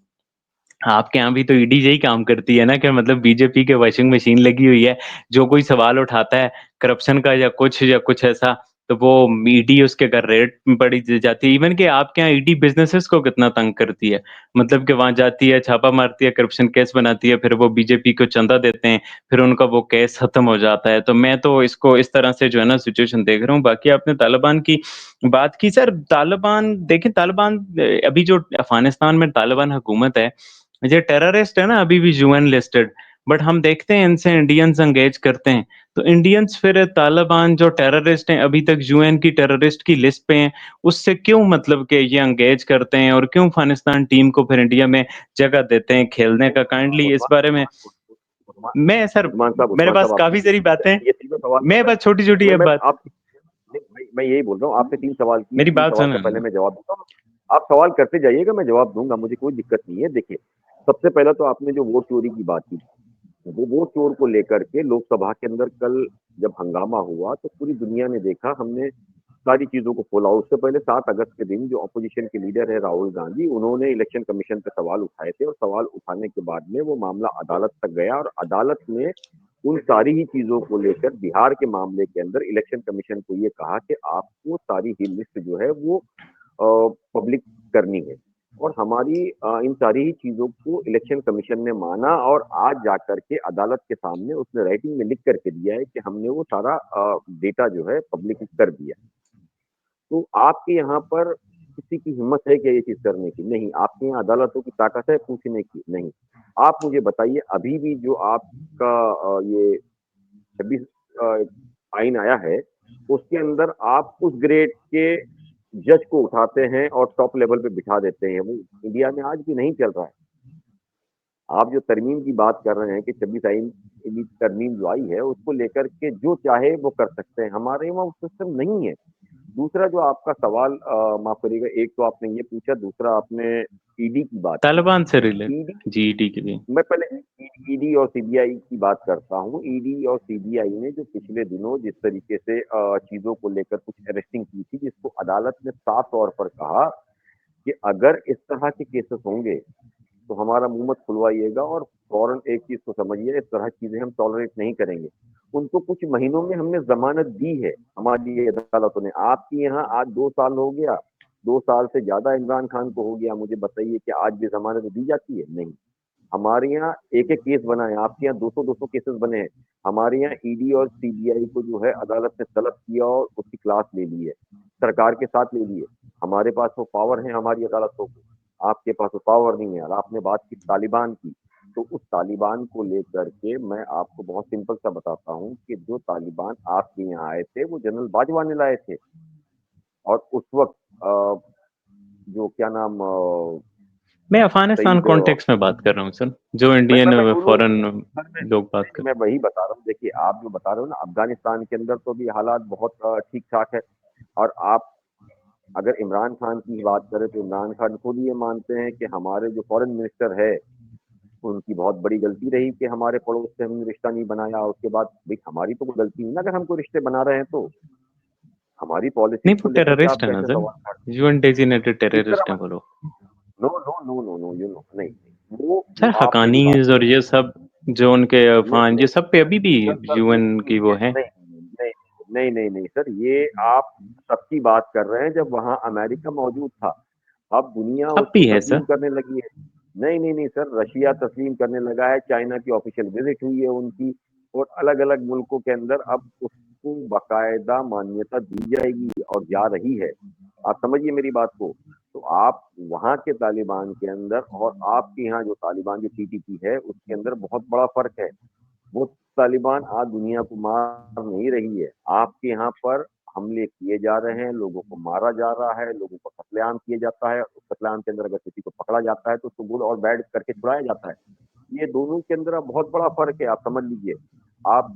आपके यहाँ भी तो ईडी यही काम करती है ना, कि मतलब बीजेपी के वॉशिंग मशीन लगी हुई है, जो कोई सवाल उठाता है करप्शन का या कुछ ऐसा, तो वो ईडी उसके घर रेड पड़ी जाती है। इवन कि आपके यहाँ ईडी बिज़नेसेस को कितना तंग करती है। मतलब कि वहाँ जाती है, छापा मारती है, करप्शन केस बनाती है, फिर वो बीजेपी को चंदा देते हैं, फिर उनका वो केस खत्म हो जाता है। तो मैं तो इसको इस तरह से जो है ना सिचुएशन देख रहा हूँ। बाकी आपने तालिबान की बात की, सर तालिबान देखिए, तालिबान अभी जो अफ़गानिस्तान में तालिबान हुकूमत है, ये टेररिस्ट है ना अभी भी यूएन लिस्टेड, बट हम देखते हैं इनसे इंडियंस एंगेज करते हैं। तो इंडियंस फिर तालिबान जो टेररिस्ट हैं अभी तक यूएन की टेररिस्ट की लिस्ट पे हैं, उससे क्यों मतलब कि ये एंगेज करते हैं, और क्यों अफ़गानिस्तान टीम को फिर इंडिया में जगह देते हैं खेलने का? काइंडली इस उस्मान बारे में उस्मान मैं सर, मेरे उस्मान पास साहब आप काफ़ी सारी बातें हैं। ये तीनों सवाल मैं बस छोटी-छोटी है मैं बात, आप नहीं, मैं यही बोल रहा हूँ, आपने 3 सवाल किए, मेरी 3 बात सवाल का सुनें पहले ना। मैं जवाब दूँगा। आप सवाल करते जाइएगा, मैं जवाब दूँगा, मुझे कोई दिक्कत नहीं है। देखिए, सबसे पहले तो आपने जो वोट चोरी की बात की, वो वोट चोर को लेकर के लोकसभा के अंदर कल जब हंगामा हुआ, तो पूरी दुनिया ने देखा, हमने सारी चीज़ों को खोला। उससे पहले 7 अगस्त के दिन जो अपोज़िशन के लीडर है राहुल गांधी, उन्होंने इलेक्शन कमीशन पे सवाल उठाए थे, और सवाल उठाने के बाद में वो मामला अदालत तक गया, और अदालत ने उन सारी ही चीज़ों को लेकर बिहार के मामले के अंदर इलेक्शन कमीशन को ये कहा कि आपको सारी ही लिस्ट जो है वो पब्लिक करनी है। और हमारी इन सारी ही चीज़ों को इलेक्शन कमीशन ने माना, और आज जाकर के अदालत के सामने उसने राइटिंग में लिख करके दिया है कि हमने वो सारा डेटा जो है पब्लिक कर दिया। तो आपके यहाँ पर किसी की हिम्मत है क्या ये चीज़ करने की? नहीं। आपके यहाँ अदालतों की ताकत है पूछने की? नहीं। आप मुझे बताइए, अभी भी जो आपका ये 26 अ, आइन आया है, उसके अंदर आप उस ग्रेड के जज को उठाते हैं और टॉप लेवल पे बिठा देते हैं। वो इंडिया में आज भी नहीं चल रहा है। आप जो तरमीम की बात कर रहे हैं कि 26 आइन की तरमीम जो आई है, उसको लेकर के जो चाहे वो कर सकते हैं। हमारे वहाँ वो सिस्टम नहीं है। दूसरा जो आपका सवाल माफ़ करिएगा, एक तो आपने ये पूछा, दूसरा आपने ईडी की बात की। तालिबान से रिलेट ईडी जीईडी के लिए। मैं पहले ईडी और सीबीआई की बात करता हूँ। ईडी और सीबीआई ने जो पिछले दिनों जिस तरीके से चीज़ों को लेकर कुछ अरेस्टिंग की थी, जिसको अदालत ने साफ तौर पर कहा कि अगर इस तरह के केसेस होंगे, तो हमारा मुँह मत खुलवाइएगा, और फ़ौरन एक चीज़ को समझिए, इस तरह की चीज़ें हम टॉलरेट नहीं करेंगे। उनको कुछ महीनों में हमने ज़मानत दी है, हमारी अदालतों ने। आपके यहाँ आज 2 साल हो गया, 2 साल से ज़्यादा इमरान खान को हो गया। मुझे बताइए कि आज भी ज़मानत दी जाती है? नहीं। हमारे यहाँ एक-एक केस बना है, आपके यहाँ 200-200 केसेस बने हैं। हमारे यहाँ ईडी और सीबीआई को जो है अदालत ने तलब किया और उसकी क्लास ले ली है, सरकार के साथ ले ली है। हमारे पास वो पावर है हमारी अदालतों को, आपके पास वो पावर नहीं है। और आपने बात की तालिबान की, तो उस तालिबान को लेकर के मैं आपको बहुत सिंपल सा बताता हूँ कि जो तालिबान आपके यहाँ आए थे, वो जनरल बाजवा ने लाए थे। और उस वक़्त जो क्या नाम मैं अफ़गानिस्तान शहीद कॉन्टेक्स्ट में बात कर रहा हूँ सर, जो मैं इंडियन दोनों फ़ॉरेन सर लोग बात कर। मैं वही बता रहा हूँ। देखिए, आप जो बता रहे हो ना, अफ़गानिस्तान के अंदर तो अभी हालात बहुत ठीक-ठाक है। और आप अगर इमरान खान की बात करें, तो इमरान खान खुद ये मानते हैं कि हमारे जो फ़ॉरेन मिनिस्टर है, उनकी बहुत बड़ी गलती रही कि हमारे पड़ोस से हमने रिश्ता नहीं बनाया। उसके बाद भई हमारी तो कोई गलती नहीं ना, अगर हम कोई रिश्ते बना रहे हैं तो। हमारी पॉलिसीज़ नहीं, वो को लेकर के आप टेररिस्ट है ना कैसे सर, सवाल खड़े यूएन डेज़िग्नेटेड इस टेररिस्ट तरह हैं मत वो लोग। No, no, no, no, no, you know नहीं, नहीं। वो सर आप मेरी बात हक्कानीज़ और ये सब जो उनके नहीं, अफ़गान, ये नहीं, सब पे अभी भी सर यूएन की वो ये है। नहीं, नहीं, नहीं, नहीं सर, ये आप सबकी बात कर रहे हैं जब वहाँ अमेरिका मौजूद था। अब दुनिया अब उसको भी है सर। तस्लीम करने लगी है। नहीं, नहीं, नहीं सर, रशिया तस्लीम करने लगा है, चाइना की ऑफ़िशियल विज़िट हुई है उनकी, और अलग-अलग मुल्कों के अंदर अब उसको बाकायदा मान्यता दी जाएगी और जा रही है। आप समझिए मेरी बात को। तो आप वहाँ के तालिबान के अंदर और आपके यहाँ जो तालिबान जो टीटीपी है, उसके अंदर बहुत बड़ा फ़र्क है। वो तालिबान आज दुनिया को मार नहीं रही है। आपके यहाँ पर हमले किए जा रहे हैं, लोगों को मारा जा रहा है, लोगों को कत्लेआम किया जाता है, उस कत्लेआम के अंदर अगर किसी को पकड़ा जाता है तो उसको गुड और बैड करके छुड़ाया जाता है। ये दोनों के अंदर बहुत बड़ा फ़र्क है, आप समझ लीजिए। आप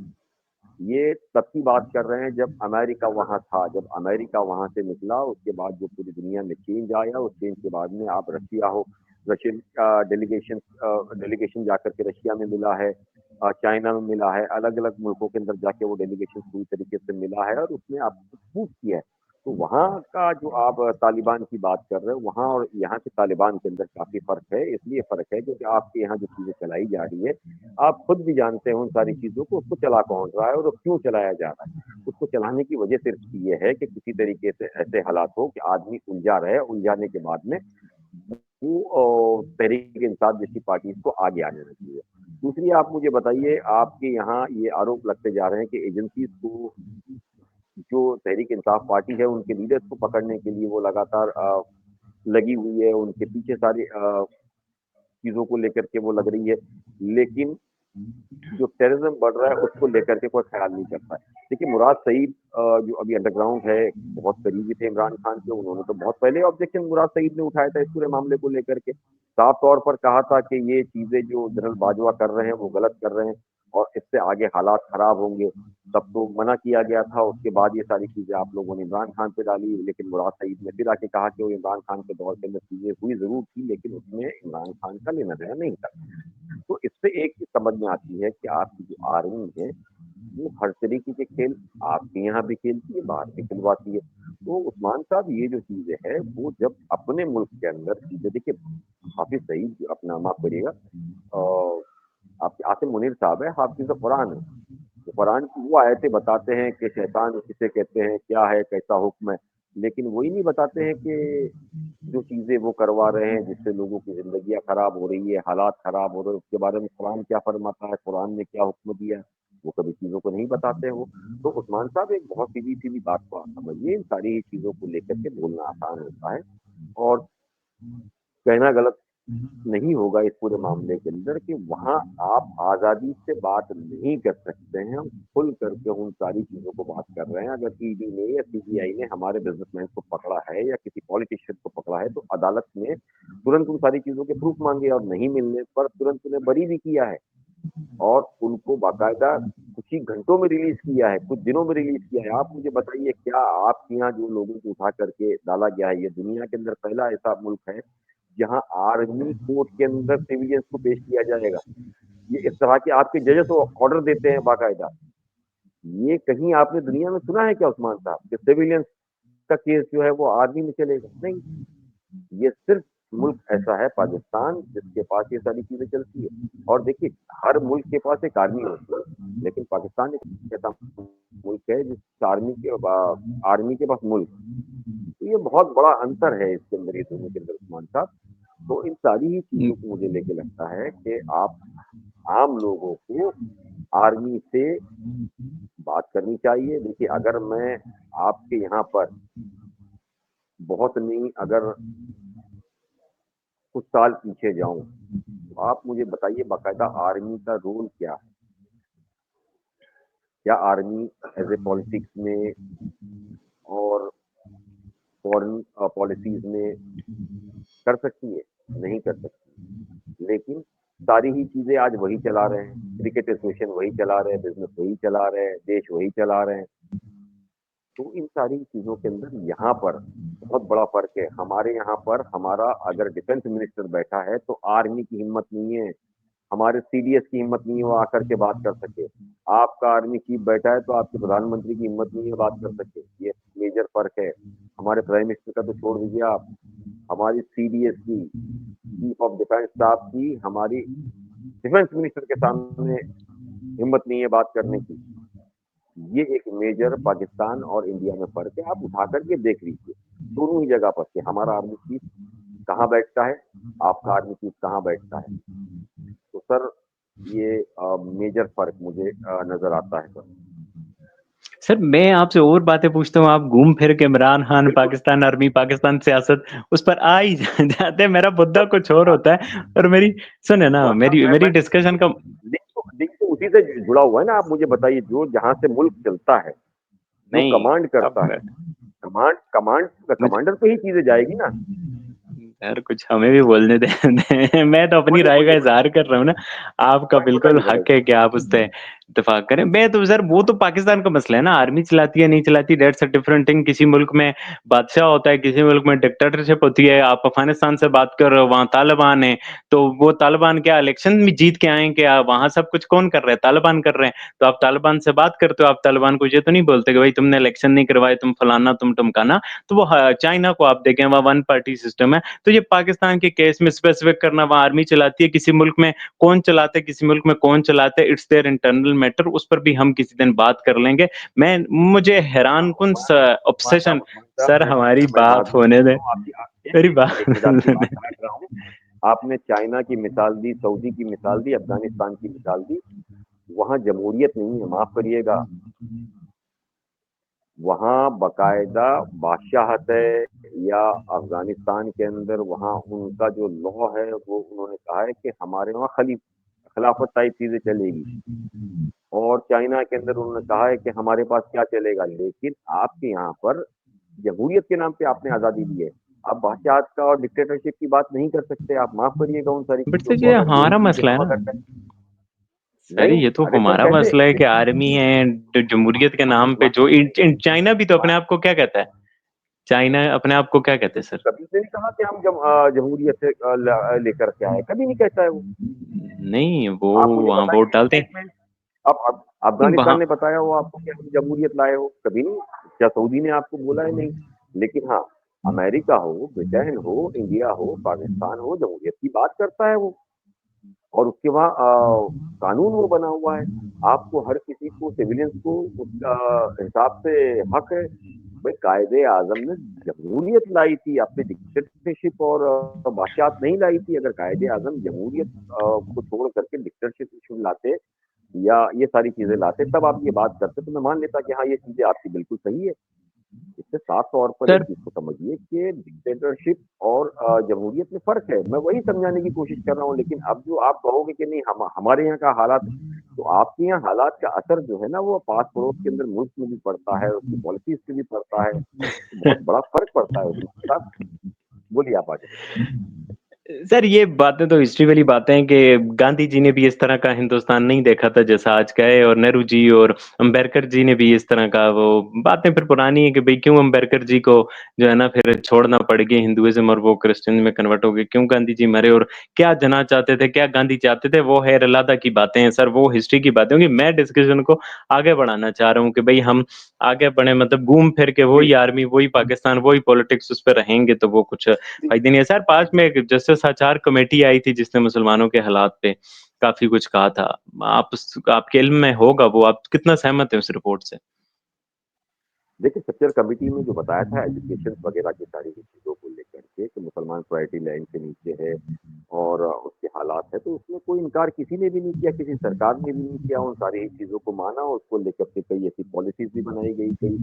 ये तब की बात कर रहे हैं जब अमेरिका वहाँ था, जब अमेरिका वहाँ से निकला, उसके बाद जो पूरी दुनिया में चेंज आया, उस चेंज के बाद में आप रशिया हो, रशियन डेलीगेशन जाकर के रशिया में मिला है, चाइना में मिला है, अलग-अलग मुल्कों के अंदर जाके वो डेलीगेशन पूरी तरीके से मिला है और उसने आपको प्रूव किया है। तो वहाँ का जो आप तालिबान की बात कर रहे हो, वहाँ और यहाँ के तालिबान के अंदर काफ़ी फ़र्क है, इसलिए फ़र्क है क्योंकि आपके यहाँ जो चीज़ें चलाई जा रही है, आप खुद भी जानते हो उन सारी चीज़ों को, उसको चला कौन रहा है और वो क्यों चलाया जा रहा है। उसको चलाने की वजह सिर्फ़ ये है कि किसी तरीके से ऐसे हालात हो कि आदमी उलझा रहे, उलझाने के बाद में वो तहरीक इंसाफ जैसी पार्टीज़ को आगे आने लगी है। दूसरी आप मुझे बताइए, आपके यहाँ ये आरोप लगते जा रहे हैं कि एजेंसीज़ को जो तहरीक इंसाफ पार्टी है, उनके लीडर्स को पकड़ने के लिए वो लगातार लगी हुई है, उनके पीछे सारी चीज़ों को लेकर के वो लग रही है। लेकिन जो टेररिज्म बढ़ रहा है उसको लेकर के कोई ख्याल नहीं करता है। देखिए मुराद सईद जो अभी अंडरग्राउंड है, बहुत करीबी थे इमरान खान के, उन्होंने तो बहुत पहले ऑब्जेक्शन मुराद सईद ने उठाया था इस पूरे मामले को लेकर के। साफ तौर पर कहा था कि ये चीज़ें जो जनरल बाजवा कर रहे हैं वो गलत कर रहे हैं और इससे आगे हालात खराब होंगे। तब तो मना किया गया था, उसके बाद ये सारी चीज़ें आप लोगों ने इमरान खान पे डाली, लेकिन मुराद सईद ने फिर आके कहा कि वो इमरान खान के दौर के अंदर चीज़ें हुई ज़रूर थी, लेकिन उसमें इमरान खान का लेना-देना नहीं था। तो इससे एक चीज़ समझ में आती है कि आपकी जो आर्मी है, वो हर तरीके के खेल आपके यहाँ भी खेलती है, बाहर भी खिलवाती है। तो उस्मान साहब ये जो चीज़ें हैं, वो जब अपने मुल्क के अंदर चीज़ें देखिए हाफ़िज़ सईद अपना माफ़ करिएगा आपके आसिम मुनीर साहब है, हाफ़िज़ कुरान है। तो कुरान की वो आयतें बताते हैं कि शैतान किसे कहते हैं, क्या है, कैसा हुक्म है, लेकिन वो ही नहीं बताते हैं कि जो चीज़ें वो करवा रहे हैं, जिससे लोगों की ज़िंदगियाँ खराब हो रही है, हालात खराब हो रहे हैं, उसके बारे में कुरान क्या फ़रमाता है, कुरान ने क्या हुक्म दिया है, वो कभी चीज़ों को नहीं बताते हैं वो। तो उस्मान साहब एक बहुत सीधी-सीधी बात को आप समझिए, इन सारी चीज़ों को लेकर के बोलना आसान होता है और कहना गलत नहीं होगा इस पूरे मामले के अंदर कि वहाँ आप आज़ादी से बात नहीं कर सकते हैं। हम खुल करके उन सारी चीज़ों को बात कर रहे हैं। अगर ईडी ने या सीबीआई ने हमारे बिज़नेसमैन को पकड़ा है या किसी पॉलिटिशियन को पकड़ा है, तो अदालत ने तुरंत उन सारी चीज़ों के प्रूफ माँगे और नहीं मिलने पर तुरंत उन्हें बरी भी किया है और उनको बाकायदा कुछ ही घंटों में रिलीज़ किया है, कुछ दिनों में रिलीज़ किया है। आप मुझे बताइए क्या आपके यहाँ जो लोगों को उठा करके डाला गया है, ये दुनिया के अंदर पहला ऐसा मुल्क है जहाँ आर्मी कोर्ट के अंदर सिविलियंस को पेश किया जाएगा। ये इस तरह के आपके जजेस वो ऑर्डर देते हैं बाकायदा। ये कहीं आपने दुनिया में सुना है क्या उस्मान साहब कि सिविलियंस का केस जो है वो आर्मी में चलेगा? नहीं, ये सिर्फ मुल्क ऐसा है पाकिस्तान जिसके पास ये सारी चीज़ें चलती है। और देखिए हर मुल्क के पास एक आर्मी होती है, लेकिन पाकिस्तान एक ऐसा मुल्क है जिस आर्मी के पास मुल्क। तो ये बहुत बड़ा अंतर है इसके अंदर ये दोनों के अंदर उस्मान साहब। तो इन सारी ही चीज़ों को मुझे लेके लगता है कि आप आम लोगों को आर्मी से बात करनी चाहिए। देखिए अगर मैं आपके यहाँ पर बहुत नहीं अगर कुछ साल पीछे जाऊँ, तो आप मुझे बताइए बाकायदा आर्मी का रोल क्या है? क्या आर्मी एज़ ए पॉलिटिक्स में और फॉरेन पॉलिसीज़ में कर सकती है? नहीं कर सकती। लेकिन सारी ही चीज़ें आज वही चला रहे हैं। क्रिकेट एसोसिएशन वही चला रहे हैं, बिज़नेस वही चला रहे हैं, देश वही चला रहे हैं। तो इन सारी चीज़ों के अंदर यहाँ पर बहुत बड़ा फ़र्क है। हमारे यहाँ पर हमारा अगर डिफेंस मिनिस्टर बैठा है, तो आर्मी की हिम्मत नहीं है, हमारे सीडीएस की हिम्मत नहीं है वो आकर के बात कर सके। आपका आर्मी चीफ बैठा है, तो आपके प्रधानमंत्री की हिम्मत नहीं है बात कर सके। ये मेजर फ़र्क है। हमारे प्राइम मिनिस्टर का तो छोड़ दीजिए आप, हमारी सीडीएस की, चीफ ऑफ डिफेंस स्टाफ की, हमारी डिफेंस मिनिस्टर के सामने हिम्मत नहीं है बात करने की। ये एक मेजर पाकिस्तान और इंडिया में फ़र्क है। आप उठा कर के देख लीजिए, दोनों ही जगह पर कि हमारा आर्मी चीफ कहाँ बैठता है, आपका आर्मी चीफ कहाँ बैठता है। तो सर ये मेजर फ़र्क मुझे नज़र आता है सर। सर मैं आपसे और बातें पूछता हूँ, आप घूम फिर के इमरान खान, बिल्कुल, पाकिस्तान आर्मी, पाकिस्तान सियासत उस पर आ ही जाते हैं। मेरा मुद्दा सर कुछ और हाँ, होता है और मेरी सुने ना, हाँ, हाँ, मेरी मेरी मैं डिस्कशन का देखिए देखिए उसी से जुड़ा हुआ है ना, आप मुझे बताइए जो जहाँ से मुल्क चलता है, जो नहीं, कमांड करता अब है, कमांड कमांड मुझे कमांडर पे ही चीज़ें जाएगी ना। यार कुछ हमें भी बोलने दें मैं तो अपनी बोलिए, राय का बोलिए, बोलिए। इज़हार कर रहा हूँ ना, आपका बिल्कुल बताइए, हक है बताइए। कि आप उस पे इत्तेफ़ाक करें। मैं तो सर वो तो पाकिस्तान का मसला है ना, आर्मी चलाती है, नहीं चलाती दैट्स अ डिफरेंट थिंग। किसी मुल्क में बादशाह होता है, किसी मुल्क में डिक्टेटरशिप होती है। आप अफ़गानिस्तान से बात कर रहे हो, वहाँ तालिबान है, तो वो तालिबान क्या इलेक्शन में जीत के आए हैं क्या? वहाँ सब कुछ कौन कर रहा है? तालिबान कर रहे हैं। तो आप तालिबान से बात करते हो, आप तालिबान को ये तो नहीं बोलते कि भाई तुमने इलेक्शन नहीं करवाए, तुम फलाना, तुम ढिमकाना। तो वो चाइना को आप देखें, वहाँ वन पार्टी सिस्टम है। तो ये पाकिस्तान के केस में स्पेसिफिक करना वहाँ आर्मी चलाती है, किसी मुल्क में कौन चलाता है, किसी मुल्क में कौन चलाता है, इट्स देयर इंटरनल मैटर, उस पर भी हम किसी दिन बात कर लेंगे। मुझे हैरान कुन उस्मान उस्मान ऑब्सेशन साहब उस्मान साहब सर हमारी मैं बात बात बोलना होने दें, चाहता हूँ आपकी मेरी एक बात मिनट आपकी सुने। बात काट रहा हूँ। आपने चाइना की मिसाल दी, सऊदी की मिसाल दी, अफ़गानिस्तान की मिसाल दी। वहाँ जमहूरियत नहीं है, माफ़ करिएगा। वहाँ बाकायदा बादशाहत है या अफ़गानिस्तान के अंदर वहाँ उनका जो लॉ है वो उन्होंने कहा है कि हमारे वहाँ खिलाफत टाइप चीज़ें चलेगी। और चाइना के अंदर उन्होंने कहा है कि हमारे पास क्या चलेगा, लेकिन आपके यहाँ पर जमहूरियत के नाम पे आपने आज़ादी दी है। आप बादशाहत का और डिक्टेटरशिप की बात नहीं कर सकते, आप माफ़ करिएगा उन सारी बट चीज़ों सर को ये अगर यही हमारा चीज़ें मसला है हम ना। अगर करें। सर नहीं, ये तो अरे सर हमारा कैसे मसला है कि देखिए आर्मी है, जमहूरियत के नाम पे उस्मान जो चाइना भी तो अपने आप को क्या कहता है? चाइना अपने आप को क्या कहते हैं सर? कभी उसने नहीं कहा कि हम जमहूरियत से लेकर के आए, कभी नहीं कहता है वो। नहीं, वो आप मुझे वहाँ बताइए वोट डालते हैं। स्टेटमेंट। अब अफ़गानिस्तान वहाँ ने बताया हो आपको कि हम जमहूरियत लाए हो? कभी नहीं। क्या सऊदी ने आपको बोला है? नहीं। लेकिन हाँ, अमेरिका हो, ब्रिटेन हो, इंडिया हो, पाकिस्तान हो, जमहूरियत की बात करता है वो। और उसके वहाँ कानून वो बना हुआ है। आपको हर किसी को सिविलियंस को उसका हिसाब से हक है। भाई कायदे-आज़म ने जमहूरियत लाई थी, आपने डिक्टेटरशिप और बादशाहत नहीं लाई थी। अगर कायदे-आज़म जमहूरियत को छोड़ करके डिक्टेटरशिप लाते या ये सारी चीज़ें लाते, तब आप ये बात करते, तो मैं मान लेता कि हाँ, ये चीज़ें आपकी बिल्कुल सही है। इससे साफ तौर पर एक सर चीज़ को समझिए कि डिक्टेटरशिप और जमहूरियत में फ़र्क है। मैं वही समझाने की कोशिश कर रहा हूँ, लेकिन अब जो आप कहोगे कि नहीं हमारे यहाँ का हालात, तो आपके यहाँ हालात का असर जो है ना वो पास-पड़ोस के अंदर मुल्क में भी पड़ता है, उसकी पॉलिसीज़ पे भी पड़ता है। तो बहुत बड़ा फ़र्क पड़ता है उसमें साहब। बोलिए आप आगे। सर ये बातें तो हिस्ट्री वाली बातें हैं कि गांधी जी ने भी इस तरह का हिंदुस्तान नहीं देखा था जैसा आज का है, और नेहरू जी और अम्बेडकर जी ने भी इस तरह का, वो बातें फिर पुरानी है कि भाई क्यों अम्बेडकर जी को जो है ना फिर छोड़ना पड़ गया हिंदुइज्म और वो क्रिश्चियन में कन्वर्ट हो गए, क्यों गांधी जी मरे और क्या जना चाहते थे, क्या गांधी चाहते थे, वो है अलादा की बातें हैं सर, वो हिस्ट्री की बातें होंगी। मैं डिस्कशन को आगे बढ़ाना चाह रहा हूँ कि भाई हम आगे बढ़े, मतलब घूम फिर के जी, वही आर्मी, वही पाकिस्तान, वही पॉलिटिक्स उस पर रहेंगे तो वो कुछ जी। फायदे नहीं है। सर पास में एक जस्टिस आचार कमेटी आई थी जिसने मुसलमानों के हालात पे काफी कुछ कहा था। आपके इल्म में होगा वो, आप कितना सहमत हैं उस रिपोर्ट से? देखिए, स्ट्रक्चर कमिटी में जो बताया था एजुकेशन वगैरह की सारी चीज़ों को लेकर के कि मुसलमान पॉवर्टी लाइन से नीचे है और उसके हालात है, तो उसमें कोई इनकार किसी ने भी नहीं किया, किसी सरकार ने भी नहीं किया, उन सारी चीज़ों को माना, उसको लेकर के कई ऐसी पॉलिसीज़ भी बनाई गई, कई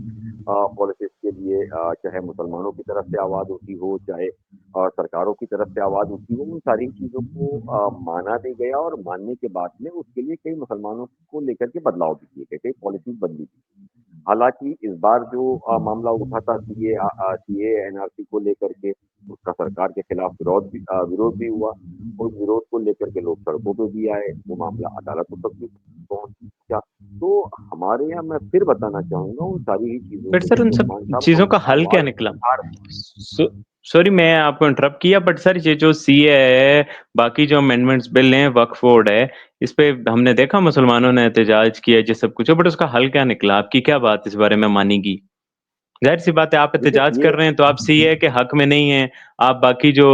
पॉलिसीज़ के लिए चाहे मुसलमानों की तरफ से आवाज़ उठी हो, चाहे सरकारों की तरफ से आवाज़ उठी हो, उन सारी चीज़ों को माना भी गया और मानने के बाद में उसके लिए कई मुसलमानों को लेकर के बदलाव भी किए गए, कई पॉलिसीज़ बदली भी। हालाँकि इस बार जो मामला उठा था सीए एनआरसी को लेकर के, उसका सरकार के खिलाफ विरोध भी हुआ। उस विरोध को लेकर के लोग सड़कों पे भी आए, वो मामला अदालतों तक भी पहुँचा। तो हमारे यहाँ मैं फिर बताना चाहूँगा उन सारी ही चीज़ों बट को सर उन देखिए सब उस्मान साहब चीज़ों हम का हल क्या आवाज़ निकला? उठा रहे हैं। सॉरी मैं आपको इंटरप्ट किया, बट सर ये जो सीए है, बाकी जो अमेंडमेंट्स बिल हैं, वक्फ बोर्ड है, इस पे हमने देखा मुसलमानों ने एहतजाज किया, ये सब कुछ है, बट उसका हल क्या निकला? आपकी क्या बात इस बारे में मानेगी? ज़ाहिर-सी बात है आप देखिए एहतजाज सीए कर रहे हैं तो आप सीएए के हक में नहीं हैं। आप बाकी जो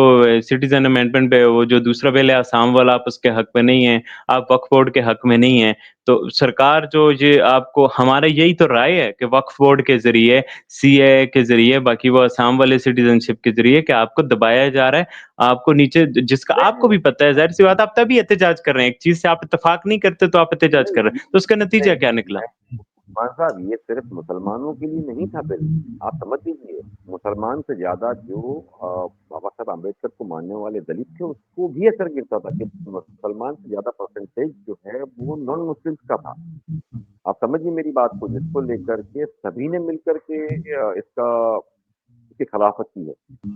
सिटीज़न अमेंडमेंट पे वो जो दूसरा बिल है असम वाला, आप उसके हक में नहीं हैं। आप वक्फ बोर्ड के हक में नहीं हैं। तो सरकार जो ये आपको, हमारा यही तो राय है कि वक्फ बोर्ड के ज़रिए, सीएए के ज़रिए, बाकी वो असम वाले सिटीज़नशिप के ज़रिए कि आपको दबाया जा रहा है। आपको नीचे जिसका नहीं, आपको नहीं, भी पता है, ज़ाहिर-सी बात है आप तभी एहतजाज कर रहे हैं। एक चीज़ से आप इत्तेफ़ाक नहीं करते तो आप एहतजाज नहीं, कर रहे हैं। तो उसका नतीजा नहीं, क्या नहीं, निकला? मान साहब ये सिर्फ मुसलमानों के लिए नहीं था बिल। आप समझ लीजिए, मुसलमान से ज़्यादा जो बाबा साहब आम्बेडकर को मानने वाले दलित थे, उसको भी असर गिरता था कि मुसलमान से ज़्यादा परसेंटेज जो है वो नॉन मुस्लिम्स का था। आप समझिए मेरी बात को, जिसको लेकर के सभी ने मिलकर के इसका इसकी खिलाफत की है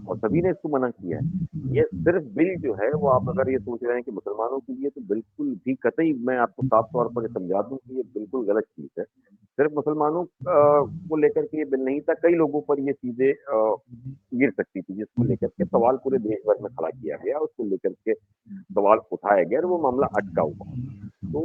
और सभी ने इसको मना किया है। ये सिर्फ बिल जो है वो आप अगर ये सोच रहे हैं कि मुसलमानों के लिए तो बिल्कुल भी कतई मैं आपको साफ तौर पर ये समझा दूं कि ये बिल्कुल गलत चीज़ है। सिर्फ मुसलमानों को लेकर के ये बिल नहीं था, कई लोगों पर ये चीज़ें गिर सकती थी, जिसको लेकर के सवाल पूरे देश भर में खड़ा किया गया, उसको लेकर के सवाल उठाया गया और वो मामला अटका हुआ। तो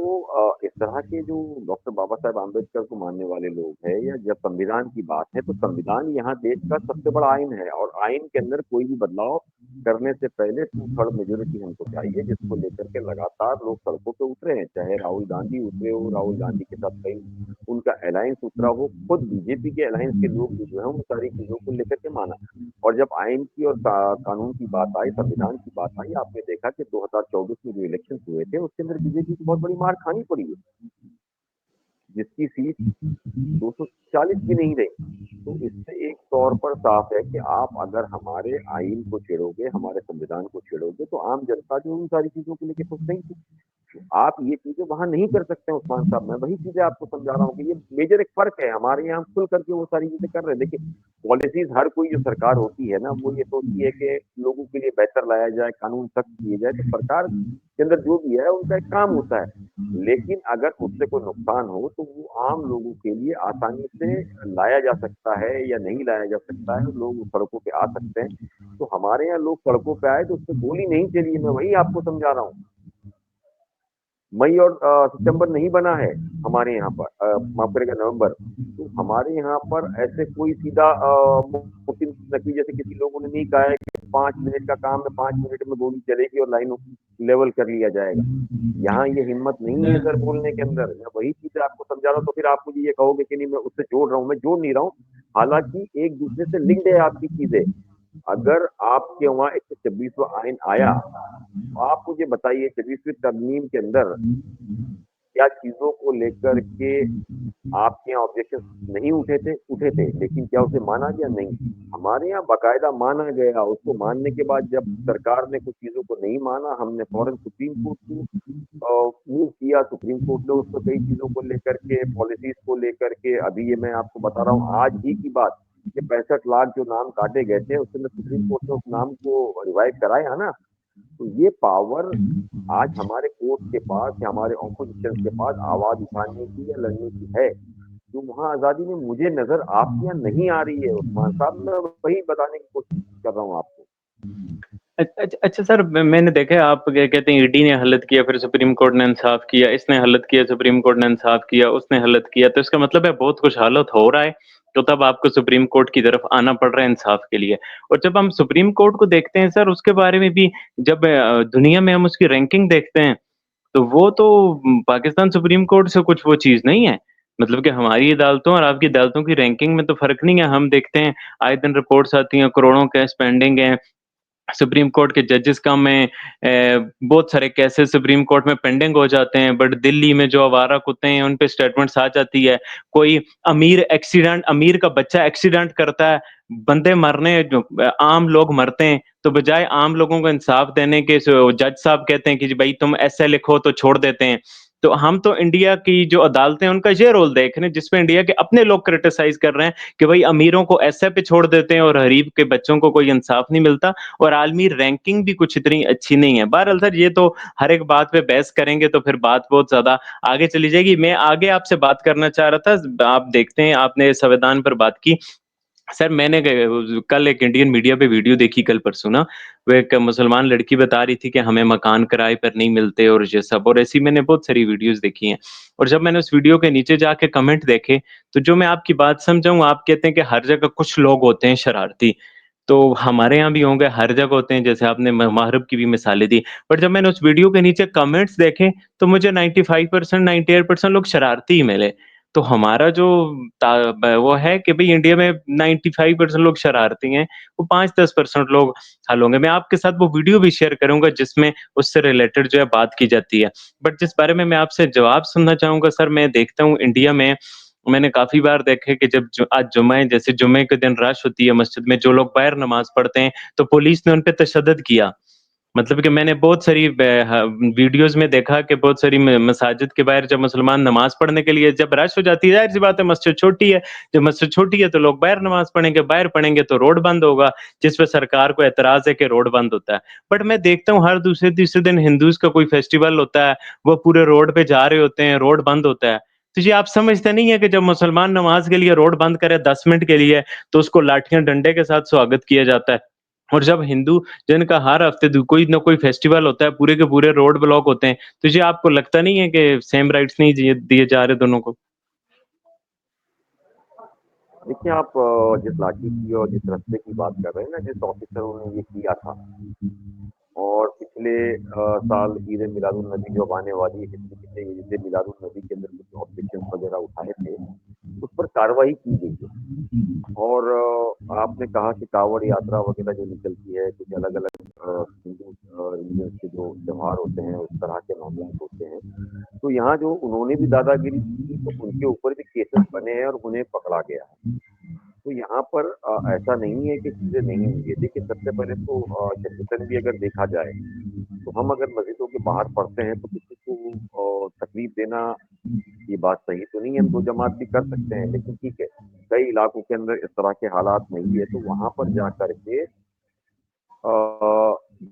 इस तरह के जो डॉक्टर बाबा साहेब आम्बेडकर को मानने वाले लोग हैं या जब संविधान की बात है, तो संविधान यहाँ देश का सबसे बड़ा आइन है और आइन के अंदर कोई भी बदलाव करने से पहले टू थर्ड मेजोरिटी हमको चाहिए, जिसको लेकर के लगातार लोग सड़कों पे उतरे हैं, चाहे राहुल गांधी उतरे हो, राहुल गांधी के साथ कई उनका अलायंस उतरा हो, खुद बीजेपी के अलायंस के लोग भी जो है उन सारी चीजों को लेकर के माना। और जब आइन की और कानून की बात आई, संविधान की बात आई, आपने देखा कि 2024 में जो इलेक्शन हुए थे उसके अंदर बीजेपी को बहुत बड़ी मार खानी पड़ी है, जिसकी सीट 240 भी नहीं रही। तो इससे एक तौर पर साफ है कि आप अगर हमारे आइन को छेड़ोगे, हमारे संविधान को छेड़ोगे, तो आम जनता जो उन सारी चीजों को लेकर खुश नहीं थी। आप ये चीजें वहां नहीं कर सकते हैं उस्मान साहब, मैं वही चीजें आपको समझा रहा हूँ कि ये मेजर एक फर्क है। हमारे यहाँ खुल करके वो सारी चीजें कर रहे हैं। देखिए, पॉलिसीज हर कोई जो सरकार होती है ना, वो ये सोचती है कि लोगों के लिए बेहतर लाया जाए, कानून सख्त किए जाए, तो सरकार के अंदर जो भी है उनका एक काम होता है। लेकिन अगर उससे कोई नुकसान हो तो वो आम लोगों के लिए आसानी से लाया जा सकता है या नहीं लाया जा सकता है, लोग सड़कों पे आ सकते हैं। तो हमारे यहाँ लोग सड़कों पे आए तो उस पर गोली नहीं चली, मैं वही आपको समझा रहा हूँ। मई और सितंबर नहीं बना है हमारे यहाँ पर, माफ करेगा नवंबर। तो हमारे यहाँ पर ऐसे कोई सीधा मुस्लिम नकली जैसे किसी लोगों ने नहीं कहा है कि 5 मिनट का काम है, 5 मिनट में गोली चलेगी और लाइन लेवल कर लिया जाएगा। यहाँ ये हिम्मत नहीं है सर बोलने के अंदर। मैं वही चीज आपको समझा रहा हूँ, तो फिर आप मुझे ये कहोगे कि नहीं मैं उससे जोड़ रहा हूँ, मैं जोड़ नहीं रहा हूँ। हालांकि एक दूसरे से लिंक्ड है आपकी चीजें। अगर आपके वहाँ 126वां आइन आया, आप मुझे बताइए 26वीं तरमीम के अंदर क्या चीजों को लेकर के आपके यहाँ ऑब्जेक्शन नहीं उठे थे? उठे थे, लेकिन क्या उसे माना गया? नहीं। हमारे यहाँ बाकायदा माना गया। उसको मानने के बाद जब सरकार ने कुछ चीजों को नहीं माना, हमने फौरन सुप्रीम कोर्ट को मूव किया। सुप्रीम कोर्ट ने उसको कई चीजों को लेकर के, पॉलिसीज को लेकर के, अभी ये मैं आपको बता रहा हूँ आज ही की बात, कि 65 लाख जो नाम काटे गए थे उसके अंदर सुप्रीम कोर्ट ने उस नाम को रिवाइव कराया ना। तो ये पावर आज हमारे कोर्ट के पास या हमारे ऑपोजिशन के पास आवाज उठाने की या लड़ने की है, जो वहां आजादी में मुझे नजर आपके यहाँ नहीं आ रही है उस्मान साहब। मैं वही बताने की कोशिश कर रहा हूँ आपको। अच्छा सर, मैंने देखा है आप क्या कहते हैं, ईडी ने हलत किया, फिर सुप्रीम कोर्ट ने इंसाफ किया, इसने हलत किया, सुप्रीम कोर्ट ने इंसाफ किया, उसने हलत किया, तो इसका मतलब है बहुत कुछ हालत हो रहा है। तो तब आपको सुप्रीम कोर्ट की तरफ आना पड़ रहा है इंसाफ के लिए। और जब हम सुप्रीम कोर्ट को देखते हैं सर, उसके बारे में भी जब दुनिया में हम उसकी रैंकिंग देखते हैं, तो वो तो पाकिस्तान सुप्रीम कोर्ट से कुछ वो चीज नहीं है। मतलब कि हमारी अदालतों और आपकी अदालतों की रैंकिंग में तो फर्क नहीं है। हम देखते हैं आए दिन रिपोर्ट्स आती हैं, करोड़ों केस पेंडिंग है, सुप्रीम कोर्ट के जजेस कम हैं, बहुत सारे केसेस सुप्रीम कोर्ट में पेंडिंग हो जाते हैं। बट दिल्ली में जो आवारा कुत्ते हैं उन पे स्टेटमेंट्स आ जाती है। कोई अमीर का बच्चा एक्सीडेंट करता है, बंदे मरने जो आम लोग मरते हैं, तो बजाय आम लोगों को इंसाफ देने के जज साहब कहते हैं कि जी भाई तुम ऐसे लिखो, तो छोड़ देते हैं। तो हम तो इंडिया की जो अदालतें हैं उनका ये रोल देख रहे हैं, जिसपे इंडिया के अपने लोग क्रिटिसाइज कर रहे हैं कि भाई अमीरों को ऐसे पे छोड़ देते हैं और गरीब के बच्चों को कोई इंसाफ नहीं मिलता, और आलमी रैंकिंग भी कुछ इतनी अच्छी नहीं है। बहरहाल सर, ये तो हर एक बात पे बहस करेंगे तो फिर बात बहुत ज्यादा आगे चली जाएगी। मैं आगे आपसे बात करना चाह रहा था, आप देखते हैं आपने संविधान पर बात की। सर मैंने कल एक इंडियन मीडिया पे वीडियो देखी, कल परसों ना, वो एक मुसलमान लड़की बता रही थी कि हमें मकान किराए पर नहीं मिलते और ये सब, और ऐसी मैंने बहुत सारी वीडियोस देखी हैं। और जब मैंने उस वीडियो के नीचे जाके कमेंट देखे, तो जो मैं आपकी बात समझाऊं, आप कहते हैं कि हर जगह कुछ लोग होते हैं शरारती, तो हमारे यहाँ भी होंगे, हर जगह होते हैं, जैसे आपने महरब की भी मिसालें दी। बट जब मैंने उस वीडियो के नीचे कमेंट्स देखे, तो मुझे 95% 98% लोग शरारती ही मिले। तो हमारा जो वो है कि भाई इंडिया में 95% लोग शरारती हैं, वो 5-10% लोग हल होंगे। मैं आपके साथ वो वीडियो भी शेयर करूंगा जिसमें उससे रिलेटेड जो है बात की जाती है। बट जिस बारे में मैं आपसे जवाब सुनना चाहूंगा सर, मैं देखता हूँ इंडिया में मैंने काफ़ी बार देखे कि जब आज जुम्मा है, जैसे जुम्मे के दिन रश होती है मस्जिद में, जो लोग बाहर नमाज़ पढ़ते हैं, तो पुलिस ने उन पे तशद्दुद किया। मतलब कि मैंने बहुत सारी वीडियोज़ में देखा कि बहुत सारी म मसाजिद के बाहर जब मुसलमान नमाज़ पढ़ने के लिए जब रश हो जाती है, ज़ाहिर-सी बात है मस्जिद छोटी है, जब मस्जिद छोटी है तो लोग बाहर नमाज़ पढ़ेंगे, बाहर पढ़ेंगे तो रोड बंद होगा, जिस पे सरकार को एतराज़ है कि रोड बंद होता है। बट मैं देखता हूँ हर दूसरे-तीसरे दिन हिंदूज़ का कोई फेस्टिवल होता है, वो पूरे रोड पे जा रहे होते हैं, रोड बंद होता है। तो ये आप समझते नहीं है कि जब मुसलमान नमाज़ के लिए रोड बंद करे 10 मिनट के लिए, तो उसको लाठियाँ डंडे के साथ स्वागत किया जाता है। और जब हिंदू जिनका हर हफ्ते कोई ना कोई फेस्टिवल होता है, पूरे के पूरे रोड ब्लॉक होते हैं, तो ये आपको लगता नहीं है कि सेम राइट्स नहीं दिए दिए जा रहे दोनों को? देखिए आप जिस लाठी की और जिस रास्ते की बात कर रहे हैं ना, जिस ऑफिसरों ने ये किया था और पिछले साल ईद मिलादुन्नबी जो अब आने वाली है, जिस तरीके से ईद मिलादुन्नबी के अंदर कुछ ऑब्जेक्शंस वगैरह उठाए थे, उस पर कार्रवाई की गई है। और आपने कहा कि काँवड़ यात्रा वगैरह जो निकलती है, कुछ अलग-अलग हिंदू रिलीजन्स के जो त्योहार होते हैं, उस तरह के मामलात होते हैं। तो यहाँ जो उन्होंने भी दादागिरी की, तो उनके ऊपर भी केसेस बने हैं और उन्हें पकड़ा गया है। तो यहाँ पर ऐसा नहीं है कि चीज़ें नहीं हुई है। देखिए, सबसे पहले तो जनरली भी अगर देखा जाए, तो हम अगर मस्जिदों के बाहर पढ़ते हैं, तो किसी को तकलीफ देना, ये बात सही तो नहीं है, हम 2 जमात भी कर सकते हैं, लेकिन ठीक है, कई इलाकों के अंदर इस तरह के हालात नहीं है, तो वहाँ पर जा कर के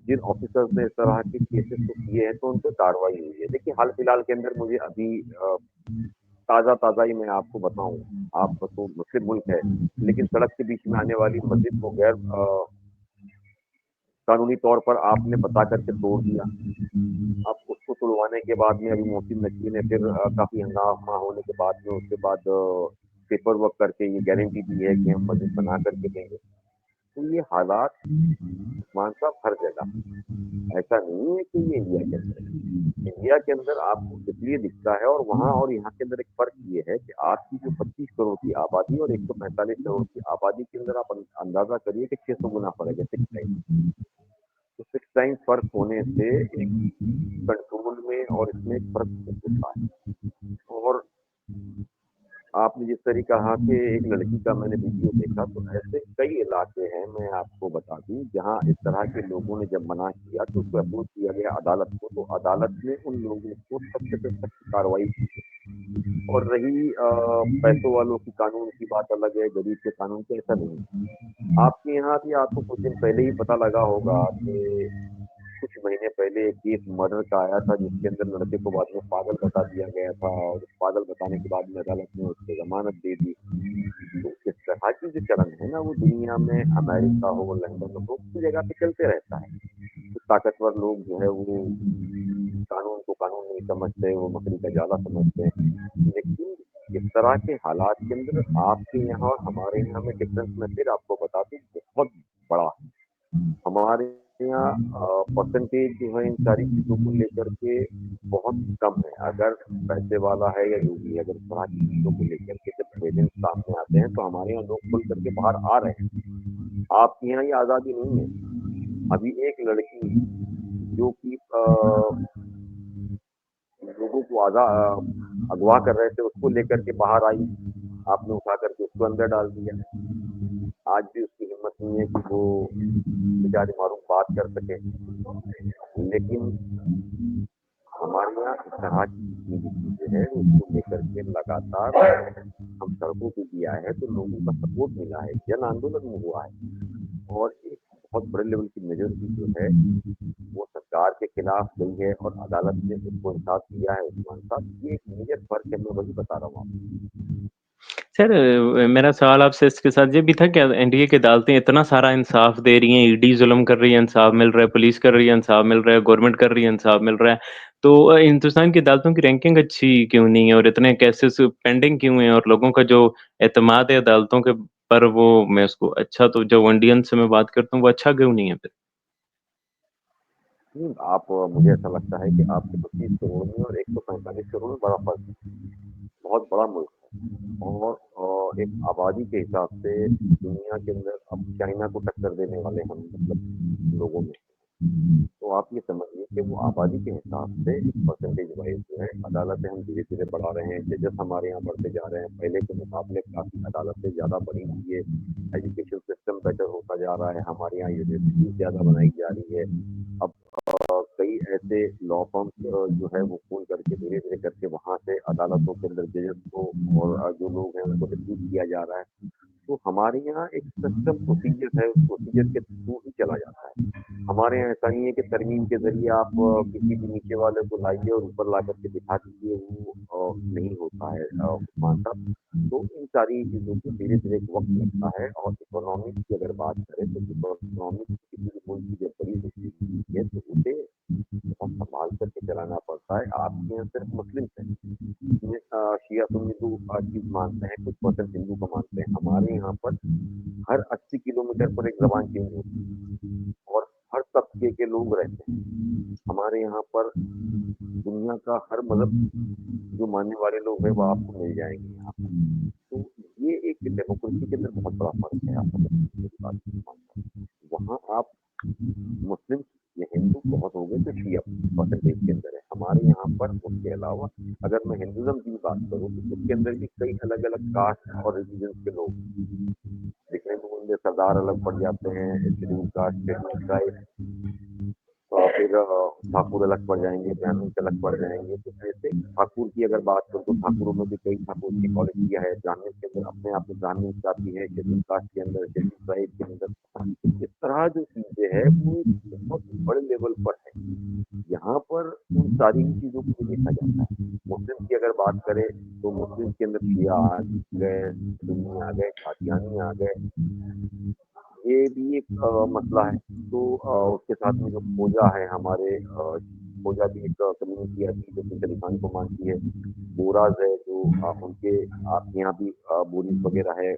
जिन ऑफिसर्स ने इस तरह के केसेस को किए हैं, तो उन पे कार्रवाई हुई है। देखिए, हाल-फिलहाल के अंदर मुझे अभी ताज़ा-ताज़ा ही मैं आपको बताऊँ, आप तो मुस्लिम मुल्क है, लेकिन सड़क के बीच में आने वाली मस्जिद को गैर कानूनी तौर पर आपने बता कर के तोड़ दिया। अब उसको तुड़वाने के बाद में अभी मोहसिन नकवी ने फिर काफ़ी हंगामा होने के बाद में उसके बाद पेपर वर्क करके ये गारंटी दी है कि हम मस्जिद बना कर के देंगे। तो ये हालात उस्मान साहब हर जगह है। ऐसा नहीं है कि ये इंडिया के अंदर है। इंडिया के अंदर आपको इसलिए दिखता है और वहाँ और यहाँ के अंदर एक फ़र्क ये है कि आपकी जो 25 करोड़ की आबादी और 145 करोड़ की आबादी के अंदर आप अंदाज़ा करिए कि 600 गुना फ़र्क है, 6 टाइम्स। तो 6 टाइम्स फ़र्क होने से एक कंट्रोल में और इसमें एक फ़र्क होता है। और आपने जिस तरह कहा कि एक लड़की का मैंने वीडियो देखा, तो ऐसे कई इलाके हैं, मैं आपको बता दूँ, जहाँ इस तरह के लोगों ने जब मना किया, तो उसको अप्रोच किया गया अदालत को, तो अदालत ने उन लोगों को सख्त से सख्त कार्रवाई की है। और रही पैसों वालों की कानून की बात अलग है, गरीब के कानून की, ऐसा नहीं है। आपके यहाँ भी आपको कुछ दिन पहले ही पता लगा होगा कि कुछ महीने पहले एक केस मर्डर का आया था, जिसके अंदर लड़के को बाद में पागल बता दिया गया था और उस पागल बताने के बाद में अदालत ने उसको ज़मानत दे दी। तो इस तरह की जो चलन है ना, वो दुनिया में अमेरिका हो, लंदन हो, किसी जगह पे चलते रहता है। कुछ ताकतवर लोग जो है वो कानून को कानून नहीं समझते, वो मकड़ी का जाला समझते हैं। लेकिन इस तरह के हालात के अंदर आपके यहाँ और हमारे यहाँ में डिफरेंस मैं फिर आपको बता दूँ, बहुत बड़ा है। हमारे यहाँ परसेंटेज जो है इन सारी चीज़ों को लेकर के बहुत कम है। अगर पैसे वाला है या जो भी है, अगर इस तरह की चीज़ों को लेकर के जब एविडेंस सामने आते हैं, तो हमारे यहाँ लोग खुल कर के बाहर आ रहे हैं। आपके यहाँ ये आज़ादी नहीं है। अभी एक लड़की जो कि लोगों को अगवा कर रहे थे, उसको लेकर के बाहर आई, आपने उठा कर के उसको अंदर डाल दिया। आज भी उसकी हिम्मत नहीं है कि वो बेचारी मासूम बात कर सके। लेकिन हमारे यहाँ इस तरह की जितनी भी चीज़ें हैं, उसको लेकर के लगातार हम सड़कों पे भी आए हैं, तो लोगों का सपोर्ट मिला है, जन आंदोलन में हुआ है और एक बहुत बड़े लेवल की मेजॉरिटी जो है, वो सरकार के खिलाफ गई है और अदालत ने उसको इंसाफ दिया है उस्मान साहब। ये एक मेजर फ़र्क है, मैं वही बता रहा हूँ आपको। सर मेरा सवाल आपसे इसके साथ ये भी था, क्या एनडीए की अदालतें इतना सारा इंसाफ दे रही हैं, ईडी जुल्म कर रही है, इंसाफ मिल रहा है, पुलिस कर रही है, इंसाफ मिल रहा है, गवर्नमेंट कर रही है, इंसाफ मिल रहा है, तो हिंदुस्तान की अदालतों की रैंकिंग अच्छी क्यों नहीं है और इतने केसेस पेंडिंग क्यों हैं और लोगों का जो एतमाद है अदालतों के पर, वो मैं उसको अच्छा, तो जो इंडियन से मैं बात करता हूँ, वो अच्छा क्यों नहीं है फिर? नहीं, आप मुझे ऐसा लगता है कि आपके 25 करोड़ में और 145 करोड़ में बड़ा फ़र्क है। बहुत बड़ा मुल्क है और एक आबादी के हिसाब से दुनिया के अंदर अब चाइना को टक्कर देने वाले हम मतलब लोगों में। तो आप ये समझिए कि वो आबादी के हिसाब से एक परसेंटेज वाइज़ जो है अदालतें हम धीरे-धीरे बढ़ा रहे हैं, जजेस हमारे यहाँ बढ़ते जा रहे हैं, पहले के मुकाबले काफ़ी अदालतें ज़्यादा बढ़ी हुई है, एजुकेशन सिस्टम बेटर होता जा रहा है, हमारे यहाँ यूनिवर्सिटीज़ ज़्यादा बनाई जा रही है। अब कई ऐसे लॉ फर्म्स जो है वो खोल करके धीरे-धीरे करके वहाँ से अदालतों के अंदर जजेस को और जो लोग हैं उनको रिक्रूट किया जा रहा है। तो हमारे यहाँ एक सिस्टम प्रोसीजर है, उस प्रोसीजर के थ्रू ही चला जाता है। हमारे यहाँ ऐसा नहीं है कि तरमीम के ज़रिए आप किसी भी नीचे वाले को लाइए और ऊपर ला कर के दिखा दीजिए, वो नहीं होता है उस्मान साहब। तो इन सारी चीज़ों को धीरे-धीरे एक वक़्त लगता है और इकोनॉमिक्स की अगर बात करें तो इकोनॉमिक्स किसी भी मुल्क की जब बड़ी होती है तो उसे बहुत सँभाल कर के चलाना पड़ता है। आपके यहाँ सिर्फ़ मुस्लिम्स हैं, इसमें शिया सुन्नी 2 चीज़ मानते हैं, कुछ परसेंट हिंदू को मानते हैं। हमारे यहाँ पर हर 80 किलोमीटर पर एक ज़बान चेंज होती है और हर तबके के लोग रहते हैं। हमारे यहाँ पर दुनिया का हर मज़हब जो मानने वाले लोग हैं वो आपको मिल जाएँगे यहाँ पर। तो ये एक डेमोक्रेसी के अंदर बहुत बड़ा फ़र्क है, आप अगर मेरी बात को मानना। वहाँ आप मुस्लिम या हिंदू बहुत हो गए तो शिया परसेंटेज के अंदर है। हमारे यहाँ पर उसके अलावा अगर मैं हिंदुइज़्म की बात करूँ तो उसके अंदर भी कई अलग-अलग कास्ट और रिलिजन्स के लोग देखने को मिलेंगे। सरदार अलग पड़ जाते हैं, शेड्यूल कास्ट, शेड्यूल ट्राइब फिर ठाकुर अलग पड़ जाएँगे, ब्राह्मण्स अलग पड़ जाएँगे। तो ऐसे ठाकुर की अगर बात करूँ तो ठाकुरों में भी कई ठाकुर की क्वालिटियाँ है, ब्राह्मण्स के अंदर अपने आप में ब्राह्मण्स आती है, शेड्यूल कास्ट के अंदर, शेड्यूल ट्राइब के अंदर। तो इस तरह जो चीज़ें हैं वो एक बहुत बड़े लेवल पर है। यहाँ पर उन सारी ही चीज़ों को भी देखा जाता है। मुस्लिम की अगर बात करें तो मुस्लिम के अंदर शिया आ गए, सुन्नी आ गए, कादियानी आ गए। ये भी एक मसला है। तो उसके साथ में जो खोजा है हमारे खोजा भी एक कम्युनिटी आती है जो सिंध अली खान को मानती है। बोराज़ है जो उनके आपके यहाँ भी बोरीज़ वग़ैरह है।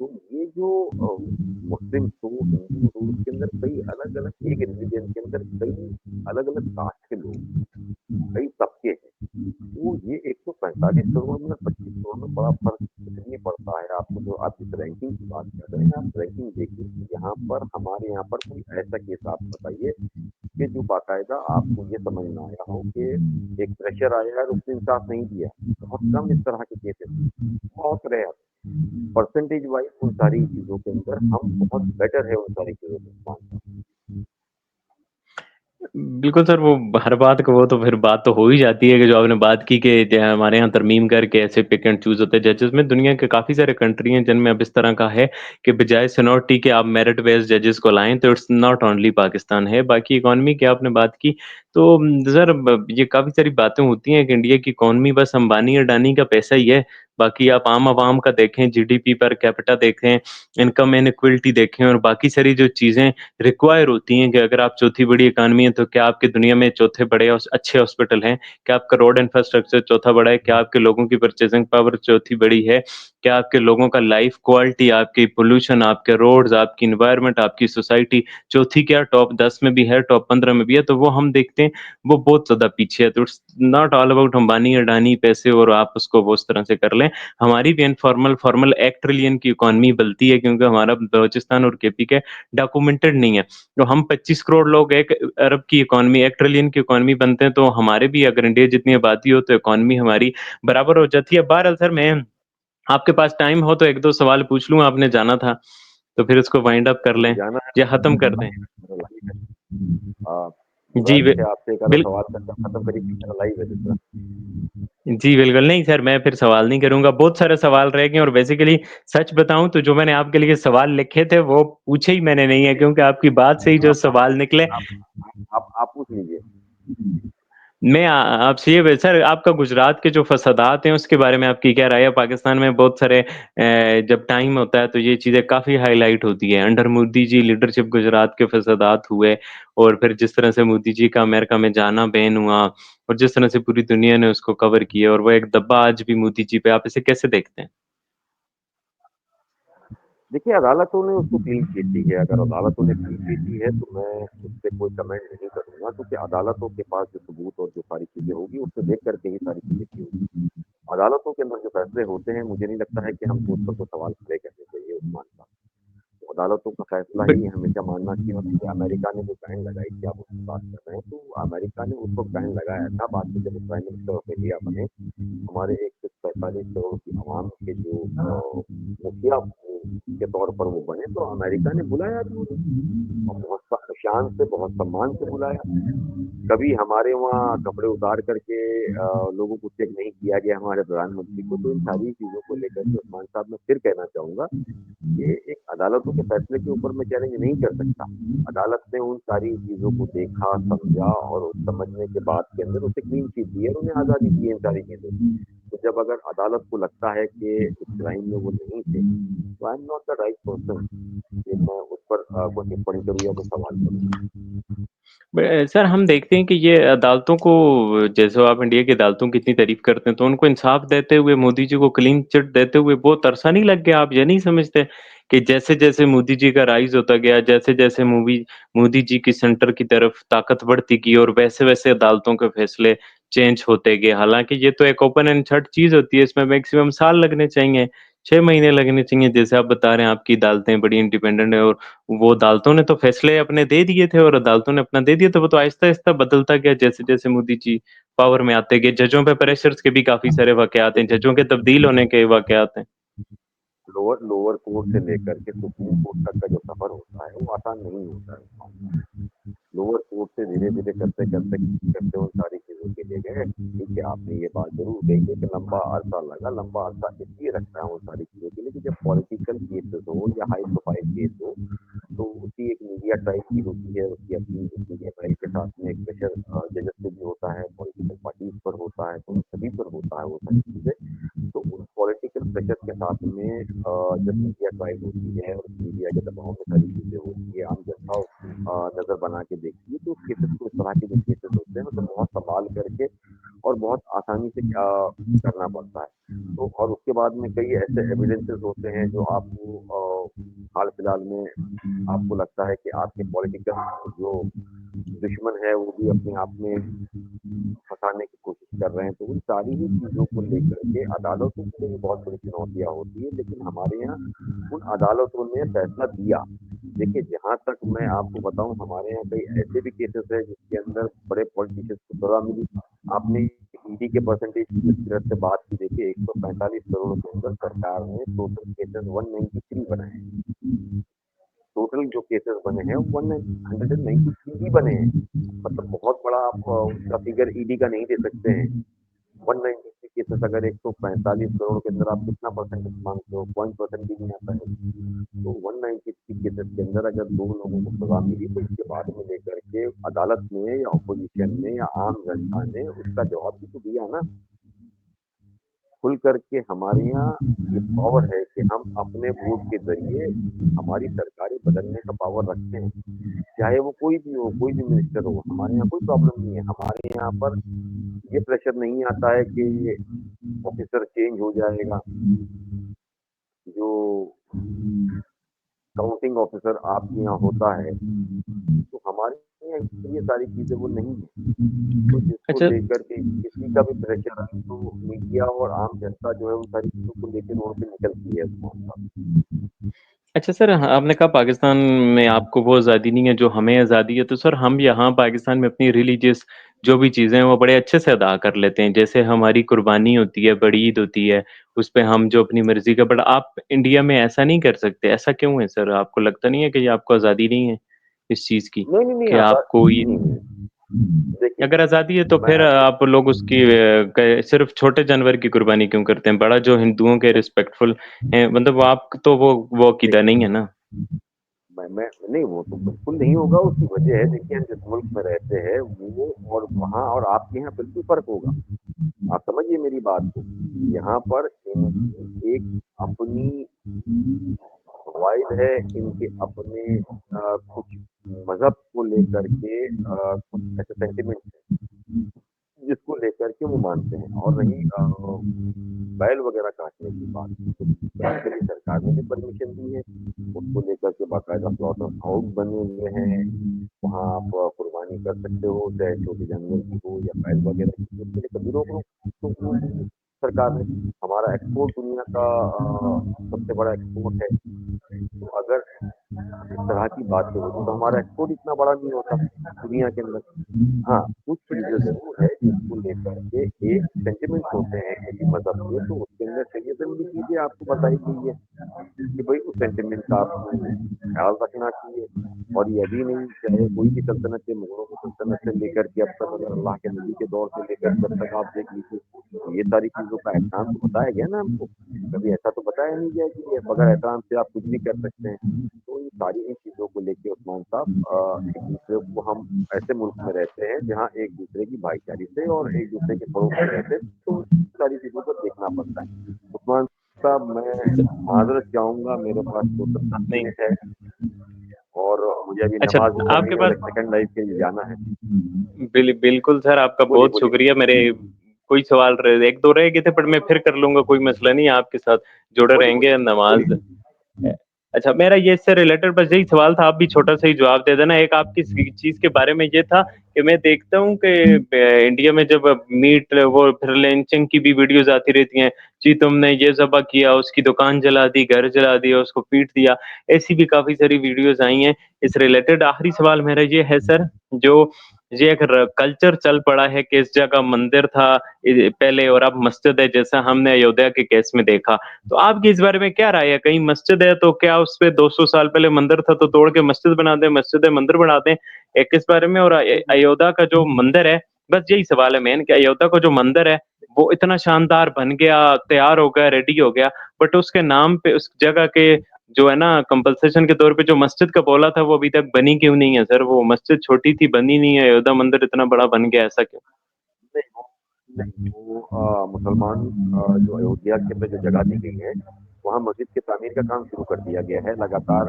तो ये जो मुस्लिम्स हो, हिंदू हो, उसके अंदर कई अलग-अलग एक रिलिजन के अंदर कई अलग-अलग कास्ट के लोग, कई तबके हैं। तो ये 145 करोड़ में 25 करोड़ में बड़ा फ़र्क इसलिए पड़ता है आपको जो आप जिस रैंकिंग की बात कर रहे हैं, आप रैंकिंग देखिए कि यहाँ पर हमारे यहाँ पर कोई ऐसा केस आप बताइए कि जो बाकायदा आपको ये समझ में आया हो कि एक प्रेशर आया है और उसने इंसाफ नहीं दिया। बहुत कम इस तरह के केसेज़ हैं, बहुत रेयर। परसेंटेज वाइज़ उन सारी चीज़ों के अंदर हम बहुत बेटर है उन सारी चीज़ों में मानता हूँ। बिल्कुल सर, वो हर बात को वो तो फिर बात तो हो ही जाती है कि जो आपने बात की कि हमारे यहाँ तरमीम करके ऐसे पिक एंड चूज़ होते हैं जजेस में दुनिया के काफ़ी सारे कंट्री हैं जिनमें अब इस तरह का है कि बजाय सीनियरिटी के आप मेरिट बेस्ड जजेस को लाएँ तो इट्स नॉट ओनली पाकिस्तान है। बाकी इकॉनमी की आपने बात की तो सर ये काफ़ी सारी बातें होती हैं कि इंडिया की इकॉनमी बस अंबानी-अडानी का पैसा ही है। बाकी आप आम आवाम का देखें, जीडीपी पर कैपिटा देखें, इनकम इनइक्वालिटी देखें और बाकी सारी जो चीज़ें रिक्वायर होती हैं कि अगर आप चौथी बड़ी इकॉनमी है, तो क्या आपकी दुनिया में चौथे बड़े अच्छे हॉस्पिटल हैं? क्या आपका रोड इंफ्रास्ट्रक्चर चौथा बड़ा है? क्या आपके लोगों की परचेज़िंग पावर चौथी बड़ी है? क्या आपके लोगों का लाइफ क्वालिटी, आपकी पॉल्यूशन, आपके रोड्स, आपकी एनवायरनमेंट, आपकी सोसाइटी चौथी क्या टॉप 10 में भी है, टॉप 15 में भी है, तो वो हम देखते हैं, वो बहुत ज़्यादा पीछे है। तो it's not all about Ambani, Adani पैसे और आप उसको वो उस तरह से कर लें। हमारी भी इनफॉर्मल, फॉर्मल 1 ट्रिलियन की इकॉनमी बनती है क्योंकि हमारा बलूचिस्तान और केपी के डॉक्यूमेंटेड नहीं है। तो हम 25 करोड़ लोग 1 अरब की इकॉनमी 1 ट्रिलियन की इकॉनमी बनते हैं, तो हमारे भी अगर इंडिया जितनी आबादी हो, तो इकॉनमी हमारी बराबर हो जाती है। बहरहाल सर मैं आपके पास टाइम हो तो 1-2 सवाल पूछ लूँ, आपने जाना था, तो फिर इसको वाइंड अप कर मुझे लें जाना है या तो खत्म कर दें? मेरा लाइव है। जी, गुज़ारिश है आपसे एक आधा बिल सवाल करके आप खत्म करिए क्योंकि मेरा लाइव है दूसरा। जी, बिल्कुल। नहीं सर, मैं फिर सवाल नहीं करूँगा, बहुत सारे सवाल रह गए और बेसिकली सच बताऊँ तो जो मैंने आपके लिए सवाल लिखे थे, वो पूछे ही मैंने नहीं है चलिए क्योंकि आपकी बात से ही जो आप सवाल निकले आप आप पूछ लीजिए। मैं आपसे ये सर आपका गुजरात के जो फसादात हैं उसके बारे में आपकी क्या राय है? पाकिस्तान में बहुत सारे जब टाइम होता है तो ये चीज़ें काफ़ी हाइलाइट होती हैं। अंडर मोदी जी लीडरशिप गुजरात के फसादात हुए और फिर जिस तरह से मोदी जी का अमेरिका में जाना बैन हुआ और जिस तरह से पूरी दुनिया ने उसको कवर किया और वो एक दब्बा आज भी मोदी जी पे, आप इसे कैसे देखते हैं? देखिए, अदालतों ने उसको क्लीन चिट दी है, अगर अदालतों ने क्लीन चिट दी है, तो मैं उस पे कोई कमेंट नहीं करूँगा क्योंकि अदालतों के पास जो सबूत और जो सारी चीज़ें होंगी, उसको देख कर के ही सारी चीज़ें की होगी। अदालतों के अंदर जो फैसले होते हैं, मुझे नहीं लगता है कि हमको उस पर कोई सवाल खड़े करने चाहिए उस्मान साहब। अदालतों का फैसला बट ही हमेशा मानना चाहिए। और देखिए अमेरिका ने जो बैन लगाई थी, आप उसकी बात कर रहे हैं, तो अमेरिका ने उस वक़्त बैन लगाया था, बाद में जब वो प्राइम मिनिस्टर ऑफ इंडिया बने, हमारे 145 करोड़ की आवाम के जो मुखिया के तौर पर वो बने, तो अमेरिका ने बुलाया भी उन्हें, और बहुत शान से, बहुत सम्मान से बुलाया। कभी हमारे वहाँ कपड़े उतार करके लोगों को चेक नहीं किया गया हमारे प्रधानमंत्री को। तो इन सारी चीज़ों को लेकर के उस्मान साहब मैं फिर कहना चाहूँगा, ये एक अदालतों के फैसले के ऊपर मैं चैलेंज नहीं कर सकता। अदालत ने उन सारी चीज़ों को देखा, समझा, और उस समझने के बाद के अंदर उसे क्लीन चिट दी है और उन्हें आज़ादी दी है इन सारी चीज़ों से। तो जब अगर अदालत को लगता है कि इस क्राइम में वो नहीं थे, तो I am not the right person कि मैं उस पर कोई टिप्पणी करूँ या कोई सवाल करूँ। सर हम देखते हैं कि ये अदालतों को जैसे आप इंडिया की अदालतों की इतनी तारीफ करते हैं तो उनको इंसाफ देते हुए मोदी जी को क्लीन चिट देते हुए बहुत अरसा नहीं लग गया? आप ये नहीं समझते कि जैसे जैसे मोदी जी का राइज होता गया, जैसे जैसे मोदी जी की सेंटर की तरफ ताकत बढ़ती गई और वैसे वैसे अदालतों के फैसले चेंज होते गए। हालांकि ये तो एक ओपन एंड शट चीज होती है, इसमें मैक्सिमम साल लगने चाहिए, 6 महीने लगने चाहिए। जैसे आप बता रहे हैं आपकी अदालतें बड़ी इंडिपेंडेंट है और वो अदालतों ने तो फैसले अपने दे दिए थे और अदालतों ने अपना दे दिया था, वो तो आहिस्ता-आहिस्ता बदलता गया जैसे-जैसे मोदी जी पावर में आते गए। जजों पे प्रेशर्स के भी काफ़ी सारे वाक़यात हैं, देखिए, जजों के तब्दील होने के वाक़यात हैं। लोअर लोअर कोर्ट से लेकर के सुप्रीम कोर्ट तक का जो सफ़र होता है, वो आसान नहीं होता है। लोअर कोर्ट से धीरे-धीरे करते उन सारी चीज़ों के लिए गए। ठीक है, आपने ये बात ज़रूर कही है कि लंबा अरसा लगा, लंबा अरसा इसलिए लगता है उन सारी चीज़ों के लिए कि जब पॉलिटिकल केसेज़ हो या हाई प्रोफाइल केस हो, तो उसकी एक मीडिया टाइप की होती है, उसकी अपनी एक मीडिया टाइप के साथ में एक प्रेशर जजेस पे भी होता है, पॉलिटिकल पार्टीज़ पर होता है, तो सभी पर होता है वो सारी चीज़ें। तो उस पॉलिटिकल प्रेशर के साथ में जब मीडिया ट्रायल होती है और मीडिया के दबाव में सारी चीज़ें होती है, आम जनता नज़र बना के देखती है, तो उस केसेस को, इस तरह के जो केसेस होते हैं, उसे बहुत सँभाल करके और बहुत आसानी से करना पड़ता है। तो और उसके बाद में कई ऐसे एविडेंसेस होते हैं जो आपको हाल-फिलहाल में आपको लगता है कि आपके पॉलिटिकल जो दुश्मन है, वो भी अपने आप में फँसाने की कोशिश कर रहे हैं। तो उन सारी ही चीज़ों को लेकर के अदालतों के लिए भी बहुत बड़ी चुनौतियाँ होती हैं, लेकिन हमारे यहाँ उन अदालतों ने फैसला दिया। देखिए, जहाँ तक मैं आपको बताऊँ, हमारे यहाँ कई ऐसे भी केसेस हैं जिसके अंदर बड़े पॉलिटिशियंस को सज़ा मिली। आपने ईडी के परसेंटेज की जिस तरह से बात की, देखिए 145 करोड़ के अंदर सरकार ने टोटल केसेस 193 बनाए हैं। टोटल जो केसेस बने हैं, 193 ही बने हैं। मतलब बहुत बड़ा आप उसका फिगर ईडी का नहीं दे सकते हैं। 193 केसेस अगर 145 करोड़ के अंदर आप कितना परसेंटेज मांगते हो? 0.% भी नहीं आता है। तो 193 केसेस के अंदर अगर 2 लोगों को सज़ा मिली, तो उसके बाद में लेकर के अदालत ने या ऑपोज़िशन ने या आम जनता ने उसका जवाब भी तो दिया ना। खुल करके हमारे यहाँ ये पावर है कि हम अपने वोट के ज़रिए हमारी सरकारें बदलने का पावर रखते हैं। चाहे वो कोई भी हो, कोई भी मिनिस्टर हो, हमारे यहाँ कोई प्रॉब्लम नहीं है। हमारे यहाँ पर ये प्रेशर नहीं आता है कि ऑफिसर चेंज हो जाएगा। जो काउंटिंग ऑफिसर आपके यहाँ होता है, तो हमारे यहाँ ये सारी चीज़ें वो नहीं है। तो जिसको अच्छा लेकर के किसी का भी प्रेशर है, तो मीडिया और आम जनता जो है उन सारी चीज़ों को लेके रोड पे निकलती है उस्मान साहब। अच्छा सर, आपने कहा पाकिस्तान में आपको वो आज़ादी नहीं है जो हमें आज़ादी है, तो सर हम यहाँ पाकिस्तान में अपनी रिलीजियस जो भी चीज़ें हैं वो बड़े अच्छे से अदा कर लेते हैं। जैसे हमारी कुर्बानी होती है, बड़ी ईद होती है, उस पे हम जो अपनी मर्ज़ी का, बट आप इंडिया में ऐसा नहीं कर सकते, ऐसा क्यों है सर? आपको लगता नहीं है कि ये आपको आज़ादी नहीं है इस चीज़ की? नहीं, नहीं, नहीं कि आता। आपको ये नहीं, नहीं। देखिए, अगर आज़ादी है तो मैं फिर आपको आप लोग उसकी सिर्फ़ छोटे जानवर की कुर्बानी क्यों करते हैं? बड़ा जो हिंदुओं के रिस्पेक्टफुल हैं, मतलब आप तो वो अक़ीदा देखिए, नहीं है ना? मैं नहीं, वो तो बिल्कुल नहीं होगा, उसकी वजह है, देखिए हम जिस मुल्क में रहते हैं, वो और वहाँ और आपके यहाँ बिल्कुल फ़र्क होगा। आप समझिए मेरी बात को। यहाँ पर इनकी एक अपनी रवायत है, इनके अपने कुछ मज़हब को लेकर के कुछ ऐसे सेंटिमेंट्स हैं, जिसको लेकर के वो मानते हैं। और रही बैल वगैरह काटने की बात, तो उसके लिए सरकार ने भी परमिशन दी है। उसको लेकर के बाकायदा स्लॉटर हाउस बने हुए हैं, वहाँ आप कुर्बानी कर सकते हो, चाहे छोटे जानवर की हो या बैल वगैरह की, उसके लिए कभी रोक टोक नहीं दी सरकार ने। हमारा एक्सपोर्ट दुनिया का सबसे बड़ा एक्सपोर्ट है। तो अगर इस तरह की बातें होती तो हमारा एक्सपोर्ट इतना बड़ा नहीं होता दुनिया के अंदर। हाँ, कुछ चीज़ें ज़रूर है जिसको लेकर के एक सेंटिमेंट्स होते हैं किसी मज़हब के, तो उसके अंदर शरीयतन भी चीज़ें आपको बताई गई है कि भई उस सेंटिमेंट का आपको ख़्याल रखना चाहिए। और ये भी नहीं, चाहे कोई भी सल्तनत है, मुगलों की सल्तनत से लेकर के अब तक, अगर अल्लाह के नबी के दौर से लेकर जब तक आप देख लीजिए, ये सारी चीज़ों का एहतराम तो बताया गया ना हमको। कभी ऐसा तो बताया नहीं गया कि ये बगैर एहतराम से आप कुछ भी कर सकते हैं। तो इन सारी इन चीज़ों को लेके उस्मान साहब, एक-दूसरे को हम ऐसे मुल्क में रहते हैं जहाँ एक-दूसरे की भाईचारी से और एक-दूसरे के पड़ोस में रहते हैं, तो सारी चीज़ों को देखना पड़ता है। उस्मान साहब, मैं माज़रत चाहूँगा, मेरे पास तो 10 नहीं, मिनट है और मुझे अभी अच्छा नमाज़ भी पढ़नी आपके है, पास मुझे सेकंड लाइफ के लिए जाना है। बिल्कुल सर, आपका बोलिए, बहुत बोलिए। शुक्रिया। मेरे कोई सवाल रहे 1-2 रह गए थे, पर मैं फिर कर लूँगा, कोई मसला नहीं है, आपके साथ जुड़े बोलिए, रहेंगे। बोलिए, नमाज़ बोलिए। अच्छा, मेरा ये इससे रिलेटेड बस यही सवाल था, आप भी छोटा-सा ही जवाब दे देना। एक आपकी सी चीज़ के बारे में ये था कि मैं देखता हूँ कि इंडिया में जब मीट वो फिर लिंचिंग की भी वीडियोज़ आती रहती हैं, जी तुमने ये ज़ब्ह किया, उसकी दुकान जला दी, घर जला दिया, उसको पीट दिया। ऐसी भी काफ़ी सारी वीडियोज़ आई हैं। इस रिलेटेड आखिरी सवाल मेरा ये है सर, जो ये एक कल्चर चल पड़ा है कि इस जगह मंदिर था पहले और अब मस्जिद है, जैसा हमने अयोध्या के केस में देखा। तो आपकी इस बारे में क्या राय है? कहीं मस्जिद है तो क्या उस पे 200 साल पहले मंदिर था तो तोड़ के मस्जिद बना दें, मस्जिद है मंदिर बना दें? एक इस बारे में, और अयोध्या का जो मंदिर है, बस यही सवाल है मेन कि अयोध्या का जो मंदिर है, वो इतना शानदार बन गया, तैयार हो गया, रेडी हो गया, बट उसके नाम पे उस जगह के जो है ना कंपनसेशन के तौर पे जो मस्जिद का बोला था, वो अभी तक बनी क्यों नहीं है सर? वो मस्जिद छोटी थी, बनी नहीं है, अयोध्या मंदिर इतना बड़ा बन गया, ऐसा क्यों? नहीं, वो मुसलमान, जो अयोध्या के अंदर जो जगह दी गई है, वहाँ मस्जिद की तामीर का काम शुरू कर दिया गया है। लगातार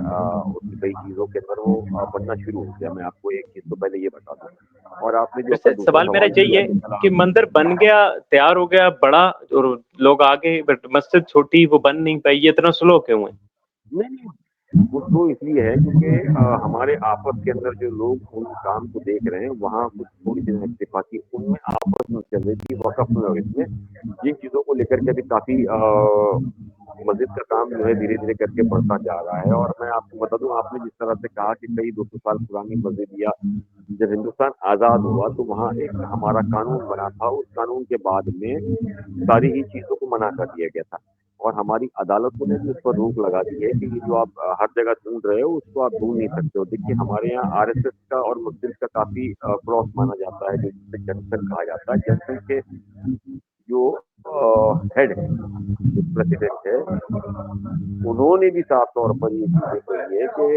उसकी कई चीज़ों के अंदर वो बनना शुरू हो गया। मैं आपको एक चीज़ तो पहले ये बता दूँ। और आपने जो फिर अपना से दूसरा सवाल मेरा सवाल यही किया है कि कल कि मंदिर बन गया, तैयार हो गया, बड़ा, और लोग आ गए, बट मस्जिद छोटी, वो बन नहीं पाई, ये इतना स्लो क्यों है? नहीं, नहीं, वो तो इसलिए है क्योंकि हमारे आपस के अंदर जो लोग उन काम को देख रहे हैं, वहाँ कुछ थोड़ी-सी इत्तेफाकी उनमें आपस में चल रही थी, वक़्फ़ में और इसमें। जिन चीज़ों को लेकर के अभी काफ़ी मस्जिद का काम जो है धीरे-धीरे करके बढ़ता जा रहा है। और मैं आपको बता दूँ, आपने जिस तरह से कहा कि कई 200 साल पुरानी मस्जिद, या जब हिंदुस्तान आज़ाद हुआ तो वहाँ एक हमारा कानून बना था, उस कानून के बाद में सारी ही चीज़ों को मना कर दिया गया था। और हमारी अदालतों ने भी उस पर रोक लगा दी है कि ये जो आप हर जगह ढूँढ रहे हो, उसको आप ढूँढ नहीं सकते हो। देखिए, हमारे यहाँ आरएसएस का और मुस्लिम्स का काफ़ी क्रॉस माना जाता है, जो जिसे जनसंघ कहा जाता है। जनसंघ के जो हेड है, जो प्रेसिडेंट है, उन्होंने भी साफ तौर पर ये चीज़ें कही है कि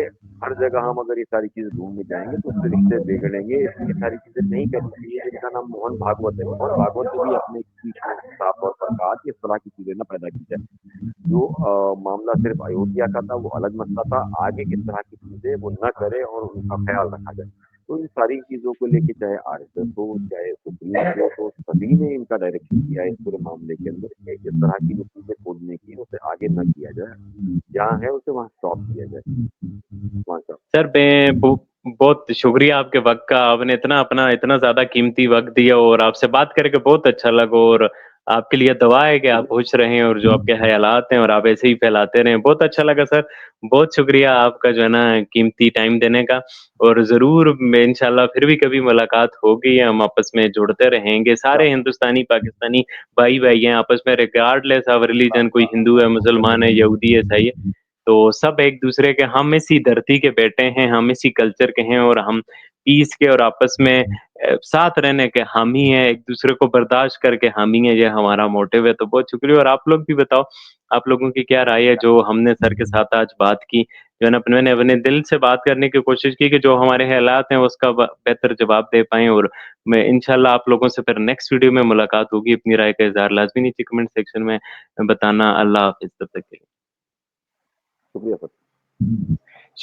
हर जगह हम अगर ये सारी चीज़ें ढूँढने जाएँगे तो उससे रिश्ते बिगड़ेंगे, इसलिए ये सारी चीज़ें नहीं करनी चाहिए। जिनका नाम मोहन भागवत है, मोहन भागवत ने भी अपने स्पीच में साफ तौर पर कहा कि इस तरह की चीज़ें ना पैदा की जाए। जो मामला सिर्फ अयोध्या का था, वो अलग मसला था। आगे इस तरह की चीज़ें वो ना करे और उनका ख़्याल रखा जाए। तो इन सारी चीज़ों को लेके चाहे आरएसएस हो, चाहे सुप्रीम कोर्ट हो, सभी ने इनका डायरेक्शन दिया है इस पूरे मामले के अंदर कि इस तरह की जो चीज़ें खोदने की, उसे आगे ना किया जाए। जहाँ है उसे वहाँ स्टॉप किया जाए। वहाँ का। सर मैं बहुत शुक्रिया आपके वक़्त का। आपने इतना अपना इतना ज़्यादा कीमती वक़्त दिया, और आपसे बात करके बहुत अच्छा लगा, और आपके लिए दुआ है कि आप खुश रहें और जो आपके ख़यालात हैं और आप ऐसे ही फैलाते रहें। बहुत अच्छा लगा सर। बहुत शुक्रिया आपका जो है ना कीमती टाइम देने का, और ज़रूर मैं इंशाल्लाह फिर भी कभी मुलाकात होगी, हम आपस में जुड़ते रहेंगे। सारे इंशाअल्लाह, हिंदुस्तानी, पाकिस्तानी भाई-भाई हैं आपस में, रिगार्डलेस ऑफ रिलिजन, कोई इंशाअल्लाह, हिंदू है, मुसलमान है, यहूदी है, ईसाई है। तो सब एक-दूसरे के, हम इसी धरती के बेटे हैं, हम इसी कल्चर के हैं, और हम पीस के और आपस में साथ रहने के हामी हैं, एक-दूसरे को बर्दाश्त करके हामी हैं, ये हमारा मोटिव है। तो बहुत शुक्रिया, और आप लोग भी बताओ, आप लोगों की क्या राय है जो हमने सर के साथ आज बात की? जो है ना, मैंने अपने दिल से बात करने की कोशिश की कि जो हमारे हालात हैं उसका ब बेहतर जवाब दे पाएँ, और मैं इंशाल्लाह आप लोगों से फिर नेक्स्ट वीडियो में मुलाकात होगी। अपनी राय का इज़हार लाज़मी नीचे कमेंट सेक्शन में बताना। अल्लाह हाफ़िज़, तब तक के लिए। शुक्रिया सर।